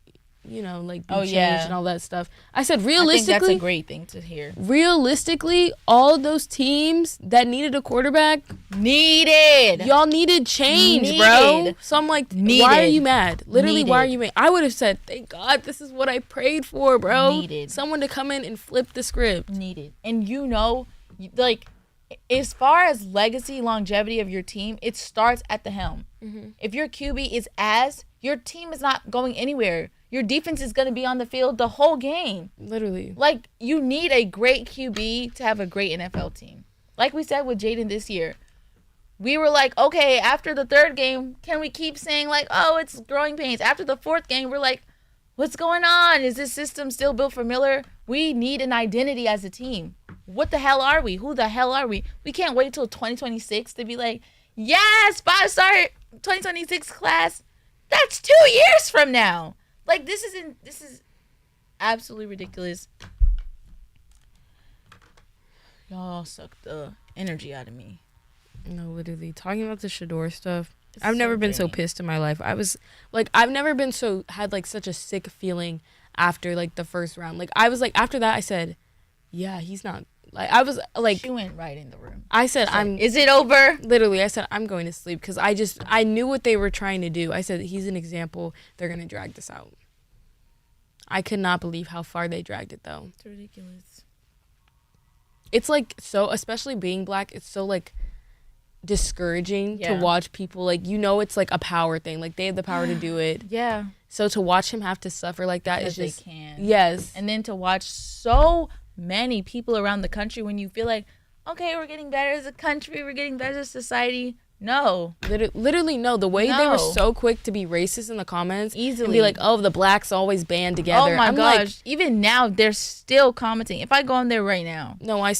like be Oh, changed yeah. and all that stuff. I said I think that's realistically, a great thing to hear. realistically, all those teams that needed a quarterback, y'all needed change, bro. Needed. So I'm like, Needed. why are you mad? Literally, why are Needed. you mad? I would have said, thank God, this is what I prayed for, bro. Needed. Someone to come in and flip the script. Needed. And like, as far as legacy, longevity of your team, it starts at the helm. If your QB is ass, your team is not going anywhere. Your defense is going to be on the field the whole game. Literally. Like, you need a great QB to have a great NFL team. Like we said with Jaden this year, we were like, okay, after the third game, can we keep saying, like, oh, it's growing pains? After the fourth game, we're like, what's going on? Is this system still built for Miller? We need an identity as a team. What the hell are we? Who the hell are we? We can't wait till 2026 to be like, yes, 5-star 2026 class. That's 2 years from now. Like, this is absolutely ridiculous. Y'all suck the energy out of me. No, literally. Talking about the Shador stuff, It's I've never so been so draining. pissed in my life. I was, like, I've never been had, like, such a sick feeling after, like, the first round. Like, I was, like, after that, I said, yeah, he's not, like, I was, like, She went right in the room. I said, Is it over? literally, I said, I'm going to sleep because I knew what they were trying to do. I said, he's an example. They're going to drag this out. I could not believe how far they dragged it, though. It's ridiculous. It's, like, so, especially being black, it's so, like, discouraging to Yeah. watch people, like, it's, like, a power thing. Like, they have the power to do it. Yeah. So to watch him have to suffer like that is Because just... they can. Yes. And then to watch so many people around the country when you feel like, okay, we're getting better as a country, we're getting better as a society. No. Literally, no. The way they were No. so quick to be racist in the comments. Easily. And be like, oh, the blacks always band together. Oh my I'm gosh. like, Even now, they're still commenting. If I go on there right now, no, I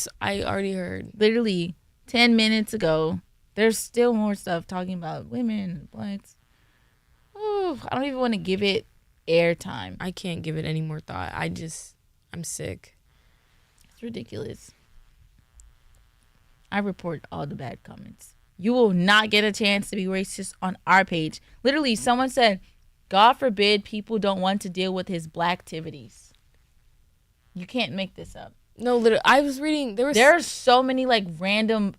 already heard. literally 10 minutes ago, there's still more stuff talking about women, blacks. Ooh, I don't even want to give it airtime. I can't give it any more thought. I'm sick. It's ridiculous. I report all the bad comments. You will not get a chance to be racist on our page. Literally, someone said, God forbid people don't want to deal with his black activities. You can't make this up. No, literally, I was reading. There There are so many, like, random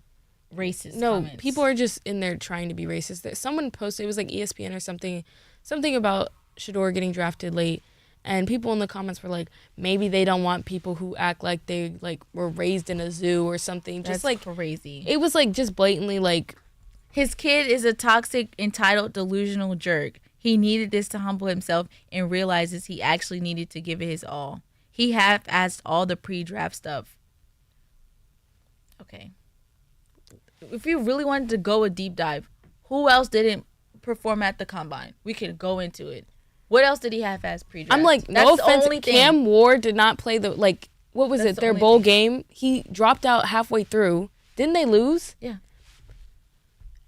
racist comments. People are just in there trying to be racist. Someone posted, it was like ESPN or something about Shador getting drafted late. And people in the comments were like, maybe they don't want people who act like they, like, were raised in a zoo or something. That's Just, like, crazy. it was, like, just blatantly, like... His kid is a toxic, entitled, delusional jerk. He needed this to humble himself and realizes he actually needed to give it his all. He half-assed all the pre-draft stuff. Okay. If you really wanted to go a deep dive, who else didn't perform at the combine? We could go into it. What else did he half-ass pre-draft? I'm like, no offense, Cam Ward did not play the, like, what was That's it, the their only bowl thing. game? He dropped out halfway through. Didn't they lose? Yeah.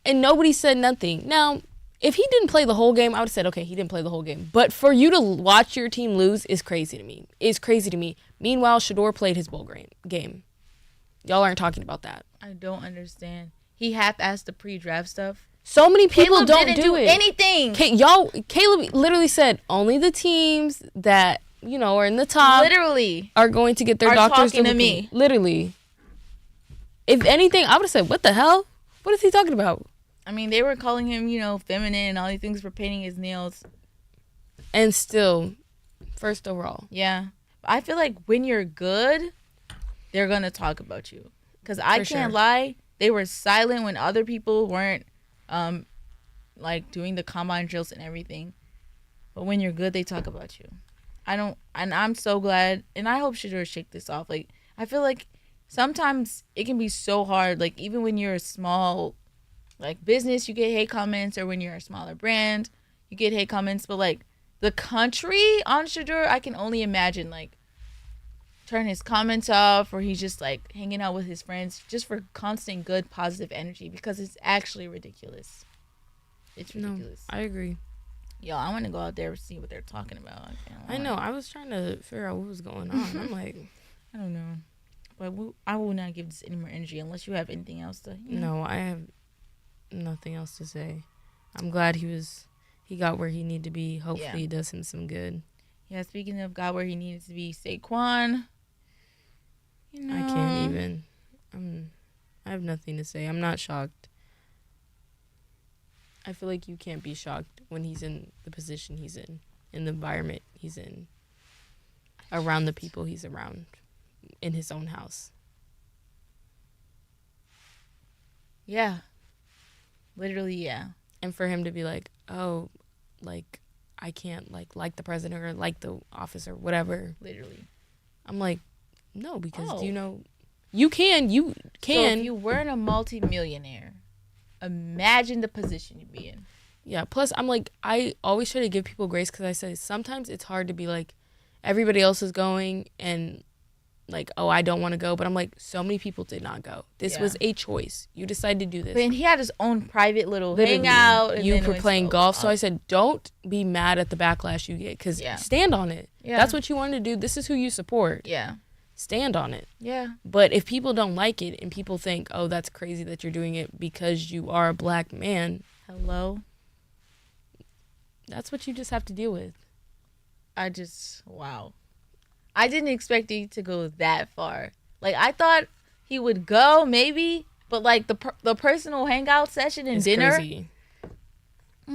And nobody said nothing. Now, if he didn't play the whole game, I would have said, okay, he didn't play the whole game. But for you to watch your team lose is crazy to me. Is crazy to me. Meanwhile, Shador played his bowl game. Y'all aren't talking about that. I don't understand. He half-assed the pre-draft stuff. So many people Caleb don't didn't do it. anything. Caleb literally said only the teams that, are in the top Literally. are going to get their Are doctors talking to me. Literally. If anything, I would have said, what the hell? What is he talking about? I mean, they were calling him, feminine and all these things for painting his nails. And still, first overall. Yeah. I feel like when you're good, they're going to talk about you. Because I For can't sure. lie, they were silent when other people weren't, doing the combine drills and everything. But when you're good, they talk about you. And I'm so glad, and I hope Shador shake this off. Like, I feel like sometimes it can be so hard, like, even when you're a small, like, business, you get hate comments, or when you're a smaller brand, you get hate comments. But, like, the country on Shador, I can only imagine, like, turn his comments off, or he's just, like, hanging out with his friends just for constant good, positive energy, because it's actually ridiculous. It's ridiculous. I agree. Yo, I want to go out there and see what they're talking about. I know. I was trying to figure out what was going on. I'm like, I don't know. But I will not give this any more energy unless you have anything else to. no, I have nothing else to say. I'm glad he got where he needed to be. Hopefully, Yeah. it does him some good. Yeah, speaking of God where he needs to be, Saquon. You know, I can't even. I have nothing to say. I'm not shocked. I feel like you can't be shocked when he's in the position he's in the environment he's in, around the people he's around, in his own house. Yeah. Literally, yeah. And for him to be like, oh, like, I can't like the president or like the officer, whatever. Literally. I'm like, no, because Oh. you know, you can. So if you weren't a multimillionaire, imagine the position you'd be in. Yeah, plus I'm like, I always try to give people grace because I say sometimes it's hard to be like, everybody else is going and like, oh, I don't want to go. But I'm like, so many people did not go. This was a choice. You decided to do this. But he had his own private little Literally, hangout. And you then were it was playing so golf. So I up. said, don't be mad at the backlash you get because stand on it. Yeah. That's what you wanted to do. This is who you support. Yeah. Stand on it. Yeah. But if people don't like it and people think, oh, that's crazy that you're doing it because you are a black man. Hello. That's what you just have to deal with. Wow. I didn't expect it to go that far. Like, I thought he would go, maybe, but like the personal hangout session and It's dinner. crazy.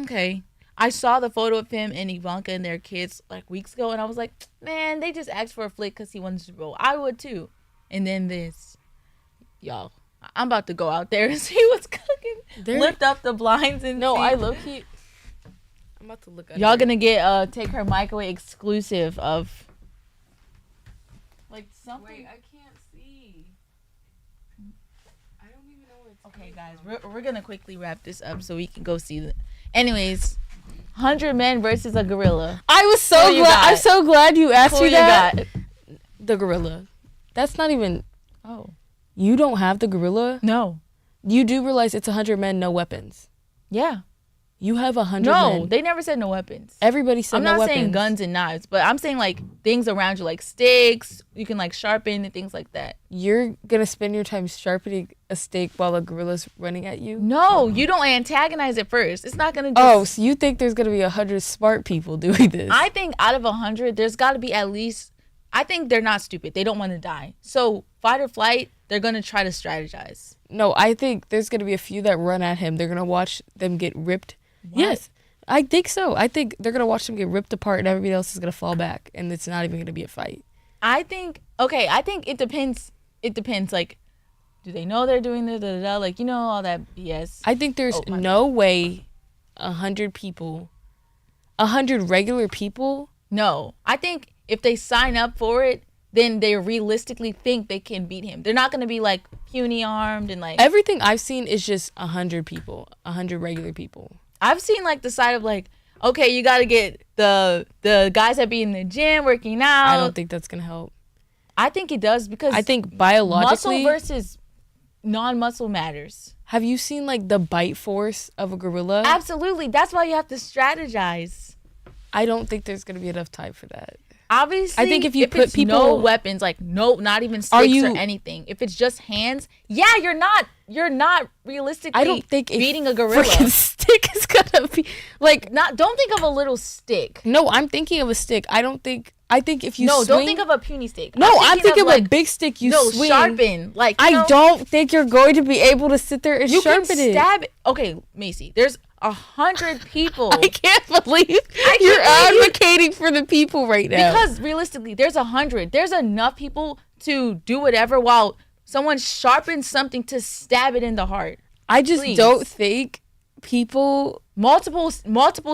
Okay. I saw the photo of him and Ivanka and their kids like weeks ago, and I was like, man, they just asked for a flick because he wanted to roll. I would too. And then this, y'all, I'm about to go out there and see what's cooking. Lift up the blinds and No, see. I low-key. I'm about to look at Y'all gonna get Take Her Mic Away exclusive of like something. Wait, I can't see. I don't even know where it's Okay, guys, we're gonna quickly wrap this up so we can go see the. Anyways, 100 men versus a gorilla. I was so Who you glad. got? I'm so glad you asked Who me you that. got? The gorilla. That's not even. Oh You don't have the gorilla. no. You do realize it's 100 men, no weapons. Yeah. You have 100 No, men. they never said no weapons. Everybody said I'm no not weapons. saying guns and knives, but I'm saying like things around you, like sticks. You can like sharpen and things like that. You're gonna spend your time sharpening a steak while a gorilla's running at you. No, you don't antagonize it first. It's not gonna. Just, Oh, so you think there's gonna be 100 smart people doing this? I think out of 100, there's got to be at least. I think they're not stupid. They don't want to die. So fight or flight, they're gonna try to strategize. No, I think there's gonna be a few that run at him. They're gonna watch them get ripped. What? Yes, I think so. I think they're gonna watch them get ripped apart, and everybody else is gonna fall back, and it's not even gonna be a fight. I think it depends. It depends. Like, do they know they're doing this? Da, da, da, like, you know, all that BS. I think there's Oh, my no way 100 people, 100 regular people. No, I think if they sign up for it, then they realistically think they can beat him. They're not gonna be like puny armed and like. Everything I've seen is just 100 people, 100 regular people. I've seen like the side of like, okay, you got to get the guys that be in the gym working out. I don't think that's gonna help. I think it does because I think biologically, muscle versus non-muscle matters. have you seen like the bite force of a gorilla? Absolutely, that's why you have to strategize. I don't think there's gonna be enough time for that. Obviously, I think if you put it's no people- weapons, like no, not even sticks you- or anything. If it's just hands, yeah, you're not realistically. I don't think beating a a gorilla. freaking stick is gonna be like. Don't think of a little stick. No, I'm thinking of a stick. I think if you No, swing, don't think of a puny stick. No, I'm thinking of like, a big stick. You no, swing. sharpen. Like, you I know, don't think you're going to be able to sit there and you can sharpen it. stab it. Okay, Macy, there's 100 people. I can't believe you're can't believe you- advocating for the people right now. Because realistically, there's 100. There's enough people to do whatever while someone sharpens something to stab it in the heart. I just Please. don't think people. Multiple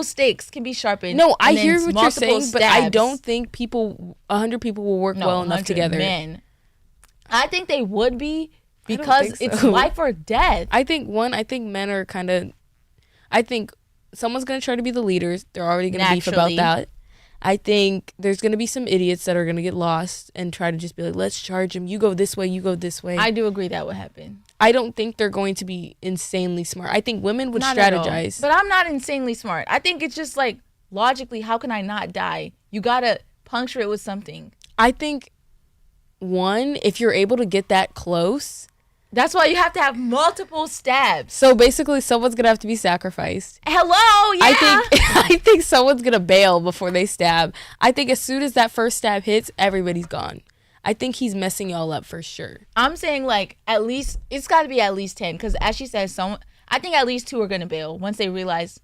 stakes can be sharpened. No, I and then hear what you're multiple saying, but I stabs. don't think 100 people will work No, well enough 100 together. Men. I think they would be I don't because think it's so. life or death. I think men are kind of. I think someone's gonna try to be the leaders. They're already gonna beef about Naturally. that. I think there's gonna be some idiots that are gonna get lost and try to just be like, let's charge him. You go this way. You go this way. I do agree that would happen. I don't think they're going to be insanely smart. I think women would Not at all. strategize. But I'm not insanely smart. I think it's just like logically, how can I not die? You gotta puncture it with something. I think, one, if you're able to get that close, That's why you have to have multiple stabs. So basically, someone's gonna have to be sacrificed. Hello, yeah. I think someone's gonna bail before they stab. I think as soon as that first stab hits, everybody's gone. I think he's messing y'all up for sure. I'm saying like at least it's got to be at least 10 because as she says, I think at least 2 are gonna bail once they realize,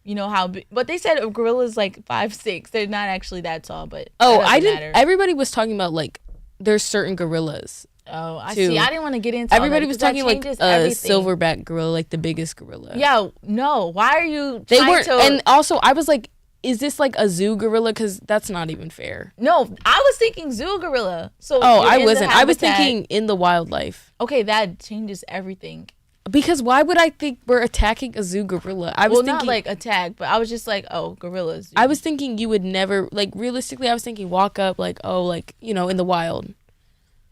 you know how. But they said a gorilla's like 5'6". They're not actually that tall, but I didn't. matter. Everybody was talking about like there's certain gorillas. Oh, I too. see. I didn't want to get into. Everybody all that was because talking that like changes a everything. silverback gorilla, like the biggest gorilla. Yeah, no. Why are you? They trying weren't. to... And also, I was like, is this like a zoo gorilla? Because that's not even fair. No, I was thinking zoo gorilla. So I in the wasn't. I was habitat- thinking in the wildlife. Okay, that changes everything. Because why would I think we're attacking a zoo gorilla? I was thinking not like attack, but I was just like, oh, gorillas. I was thinking you would never like realistically. I was thinking walk up like like in the wild.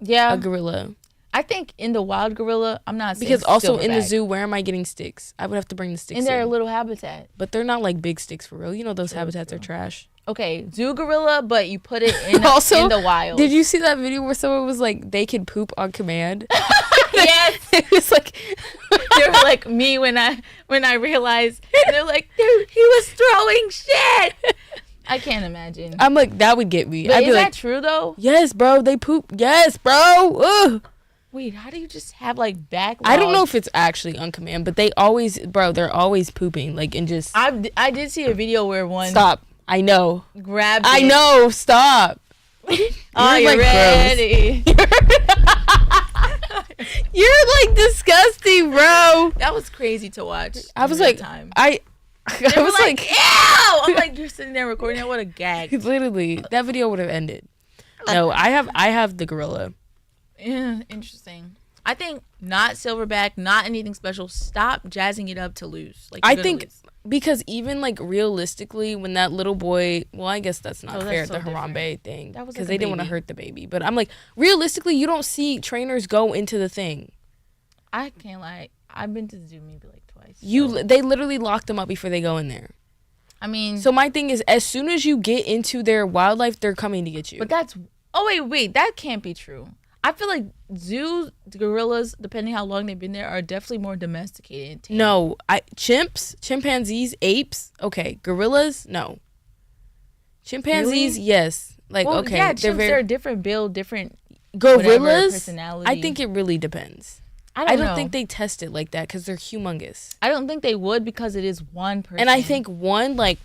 Yeah, a gorilla. I think in the wild gorilla, I'm not saying because also in the silverback. zoo, where am I getting sticks? I would have to bring the sticks in their little habitat. But they're not like big sticks for real. You know those habitats are trash. Okay, zoo gorilla, but you put it in also in the wild. Did you see that video where someone was like they can poop on command? Yes. It was like they were like me when I realized they're like, dude, he was throwing shit. I can't imagine. I'm like, that would get me. But I'd be is like, that true though? Yes, bro, they poop. Yes, bro. Ugh. Wait, how do you just have like back? I don't know if it's actually on command, but they're always pooping like and just. I did see a video where one Stop. I know. grabbed. I it. know. Stop. Oh, you're like, ready. You're like disgusting, bro. That was crazy to watch. I was in real like, time. I They were was like, ew! I'm like, you're sitting there recording that. What a gag. literally, that video would have ended. No, I have the gorilla. Yeah, interesting. I think not silverback, not anything special. Stop jazzing it up to lose. Like I you're gonna think lose. because even like realistically, when that little boy, well, I guess that's not Oh, fair, that's so the Harambe different. thing, That was because like a they didn't want to baby. hurt the baby. But I'm like, realistically, you don't see trainers go into the thing. I can't lie. I've been to the zoo maybe like twice. They literally lock them up before they go in there. I mean, So my thing is, as soon as you get into their wildlife, they're coming to get you. but that's. Oh wait, that can't be true. I feel like zoos, gorillas, depending how long they've been there, are definitely more domesticated. And tame. No, chimps, chimpanzees, apes. Okay, gorillas, no. Chimpanzees, Really? yes. Like Well, okay, yeah, they're chimps very are different build, different gorillas. personality. I think it really depends. I don't know. think they test it like that because they're humongous. I don't think they would because it is one person. And I think one like,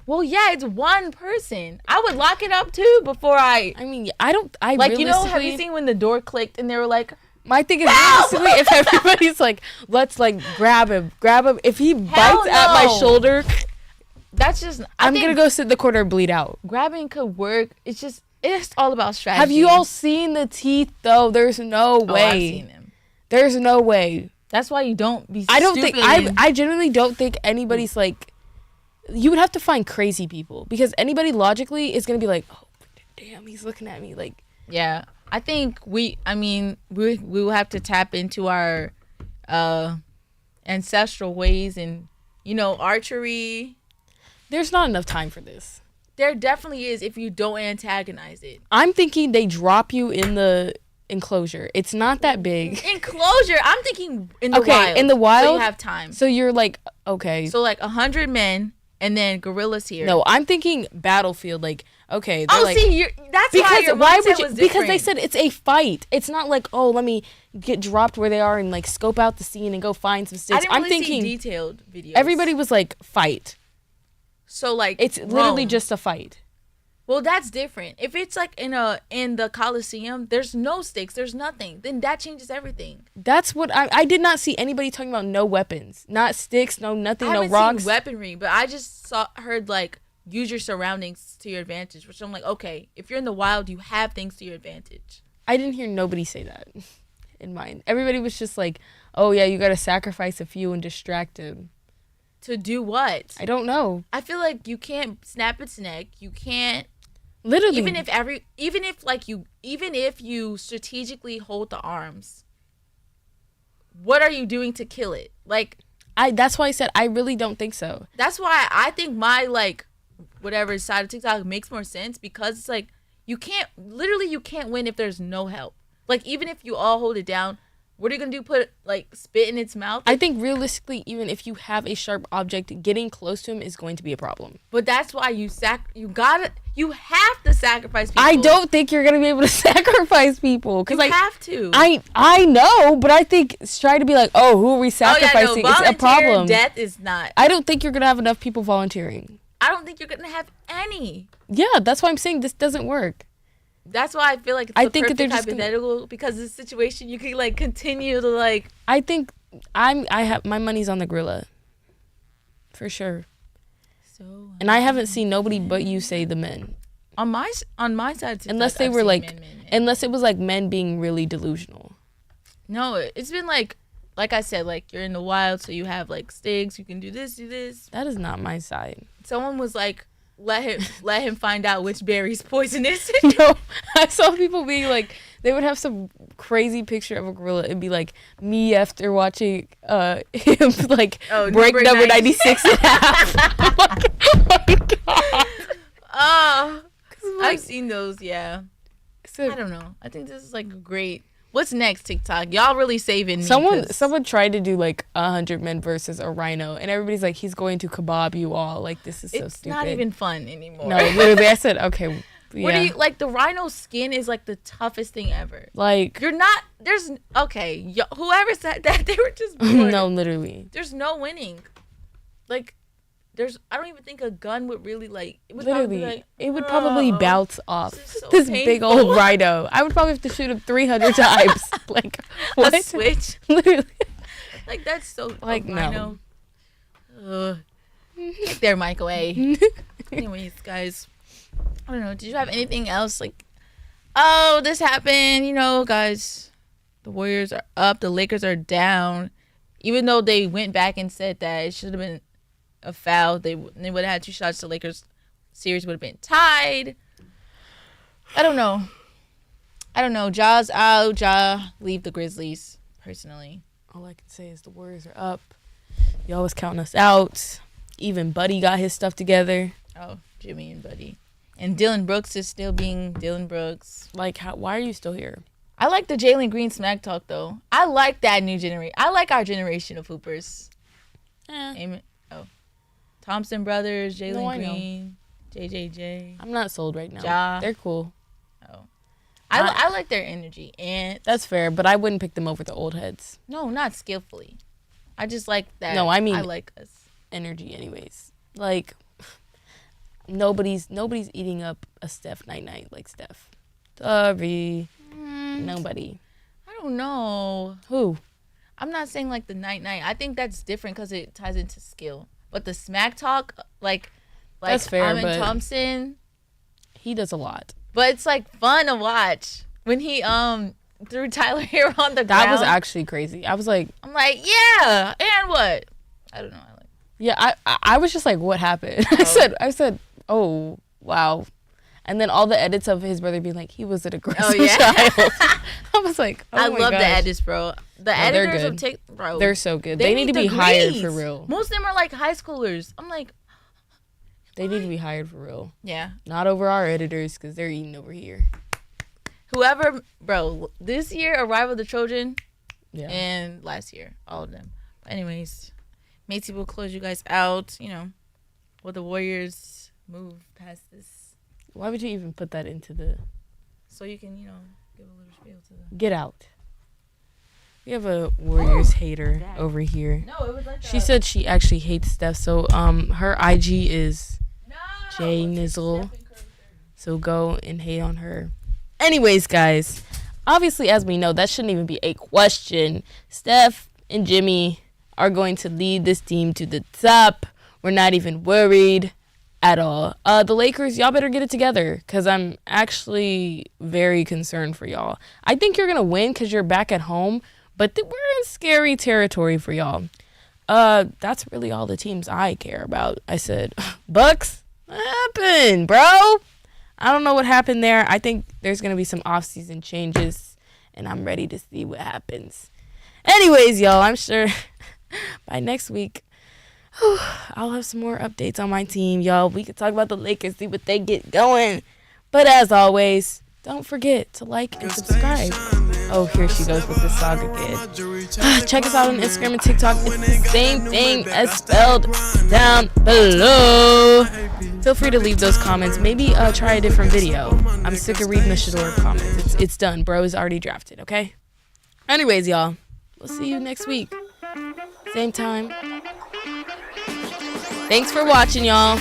well, yeah, it's one person. I would lock it up too before I. I mean, I Like, you know, have realistically- you seen when the door clicked and they were like, My thing is realistically, if everybody's like, let's like grab him. If he bites at my no. shoulder, that's just. I'm gonna go sit in the corner and bleed out. Grabbing could work. It's all about strategy. Have you all seen the teeth though? There's no way. I've seen them. There's no way. That's why you don't be. I don't think stupid. I genuinely don't think anybody's like. You would have to find crazy people because anybody logically is gonna be like, oh damn, he's looking at me like. Yeah, I think we will have to tap into our ancestral ways and archery. There's not enough time for this. There definitely is if you don't antagonize it. I'm thinking they drop you in the enclosure. It's not that big. Enclosure. I'm thinking in the Okay, wild. in the So wild? you have time. So you're like, okay. So like 100 men and then gorillas here. No, I'm thinking battlefield. Like, okay. They're Oh, like, see, that's why your why mindset would you? was Because they different. said it's a fight. It's not like, oh, let me get dropped where they are and like scope out the scene and go find some I sticks. didn't I'm really thinking see detailed videos. everybody was like fight. So like It's literally Rome. just a fight. Well, that's different. If it's like in the Coliseum, there's no stakes, there's nothing. Then that changes everything. That's what I did not see anybody talking about. No weapons, not sticks, no nothing, I no haven't rocks. seen weaponry, but I just heard like use your surroundings to your advantage. Which I'm like, okay, if you're in the wild, you have things to your advantage. I didn't hear nobody say that in mine. Everybody was just like, oh yeah, you got to sacrifice a few and distract him. To do what? I don't know. I feel like you can't snap its neck. You can't. Literally, Even if you strategically hold the arms, what are you doing to kill it? Like, that's why I said I really don't think so. that's why I think my like whatever side of TikTok makes more sense because it's like you can't win if there's no help. Like even if you all hold it down, What are you gonna do? Put like spit in its mouth? I think realistically, even if you have a sharp object, getting close to him is going to be a problem. But that's why you have to sacrifice people. I don't think you're gonna be able to sacrifice people because You have to. I know, but I think try to be like, oh, who are we sacrificing? Oh, yeah, no, it's a problem. Death is not. I don't think you're gonna have enough people volunteering. I don't think you're gonna have any. Yeah, that's why I'm saying this doesn't work. That's why I feel like it's think perfect hypothetical because the situation you can like continue to like. I think I have my money's on the gorilla, for sure. So. And I haven't seen nobody but you say the men. On my side, unless they were like, men. Unless it was like men being really delusional. No, it's been like I said, like you're in the wild, so you have like sticks. You can do this, do this. That is not my side. Someone was like, let him find out which berry's poisonous. No, I saw people being like, they would have some crazy picture of a gorilla and be like, me after watching him like break number 96 in half. Oh my god. Oh, I've seen those. Yeah. So, I don't know. I think this is like a great. What's next, TikTok? Y'all really saving me. Someone tried to do like 100 men versus a rhino, and everybody's like, he's going to kebab you all. Like, this is so stupid. It's not even fun anymore. No, literally, I said, okay. Yeah. What do you like? The rhino skin is like the toughest thing ever. Like, you're not. There's okay. Whoever said that, they were just bored. No, literally. There's no winning. Like, I don't even think a gun would really like. It would literally, like, it would probably bounce off this big old rhino. I would probably have to shoot him 300 times. Like, what? A switch. Literally. Like, that's so like no. Take their mic away. Anyways, guys, I don't know. Did you have anything else? Like, oh, this happened. You know, guys, the Warriors are up. The Lakers are down. Even though they went back and said that it should have been a foul, they would have had 2 shots. The Lakers series would have been tied. I don't know. Ja's out. Ja leave the Grizzlies. Personally, all I can say is the Warriors are up. You always counting us out. Even Buddy got his stuff together. Oh, Jimmy and Buddy. And Dylan Brooks is still being Dylan Brooks. Like, why are you still here? I like the Jalen Green smack talk though. I like that new generation. I like our generation of hoopers. Amen. Oh. Thompson Brothers, Jalen Green, JJJ. I'm not sold right now. Ja. They're cool. Oh, I like their energy, and that's fair. But I wouldn't pick them over the old heads. No, not skillfully. I just like that. No, I mean I like us energy, anyways. Like nobody's eating up a Steph night like Steph. Sorry, nobody. I don't know who. I'm not saying like the night. I think that's different because it ties into skill. But the smack talk, like that's fair. Amen Thompson, he does a lot. But it's like fun to watch when he threw Tyler Hero on the ground. That was actually crazy. I'm like, yeah, and what? I don't know. Yeah, I was just like, what happened? Oh. I said, oh wow, and then all the edits of his brother being like, he was an aggressive child. I was like, oh I my love gosh. the edits, bro. The editors of TikTok, bro. They're so good. They need to be hired for real. Most of them are like high schoolers. I'm like, they need to be hired for real. Yeah. Not over our editors because they're eating over here. Whoever, bro, this year, Arrival of the Trojan, and last year, all of them. But anyways, Macy will close you guys out, you know, will the Warriors move past this? Why would you even put that into the... So you can, you know, give a little spiel to them. Get out. We have a Warriors hater over here. No, it was like she said she actually hates Steph, so her IG is J Nizzle. So go and hate on her. Anyways, guys, obviously, as we know, that shouldn't even be a question. Steph and Jimmy are going to lead this team to the top. We're not even worried at all. The Lakers, y'all better get it together because I'm actually very concerned for y'all. I think you're going to win because you're back at home, but we're in scary territory for y'all. That's really all the teams I care about. I said, Bucks, what happened, bro? I don't know what happened there. I think there's going to be some off-season changes, and I'm ready to see what happens. Anyways, y'all, I'm sure by next week, I'll have some more updates on my team, y'all. We could talk about the Lakers, see what they get going. But as always, don't forget to like and subscribe. Oh, here she goes with this song again. Check us out on Instagram and TikTok. It's the same thing as spelled down below. Feel free to leave those comments. Maybe try a different video. I'm sick of reading the Shador comments. It's done. Bro is already drafted, okay? Anyways, y'all. We'll see you next week. Same time. Thanks for watching, y'all.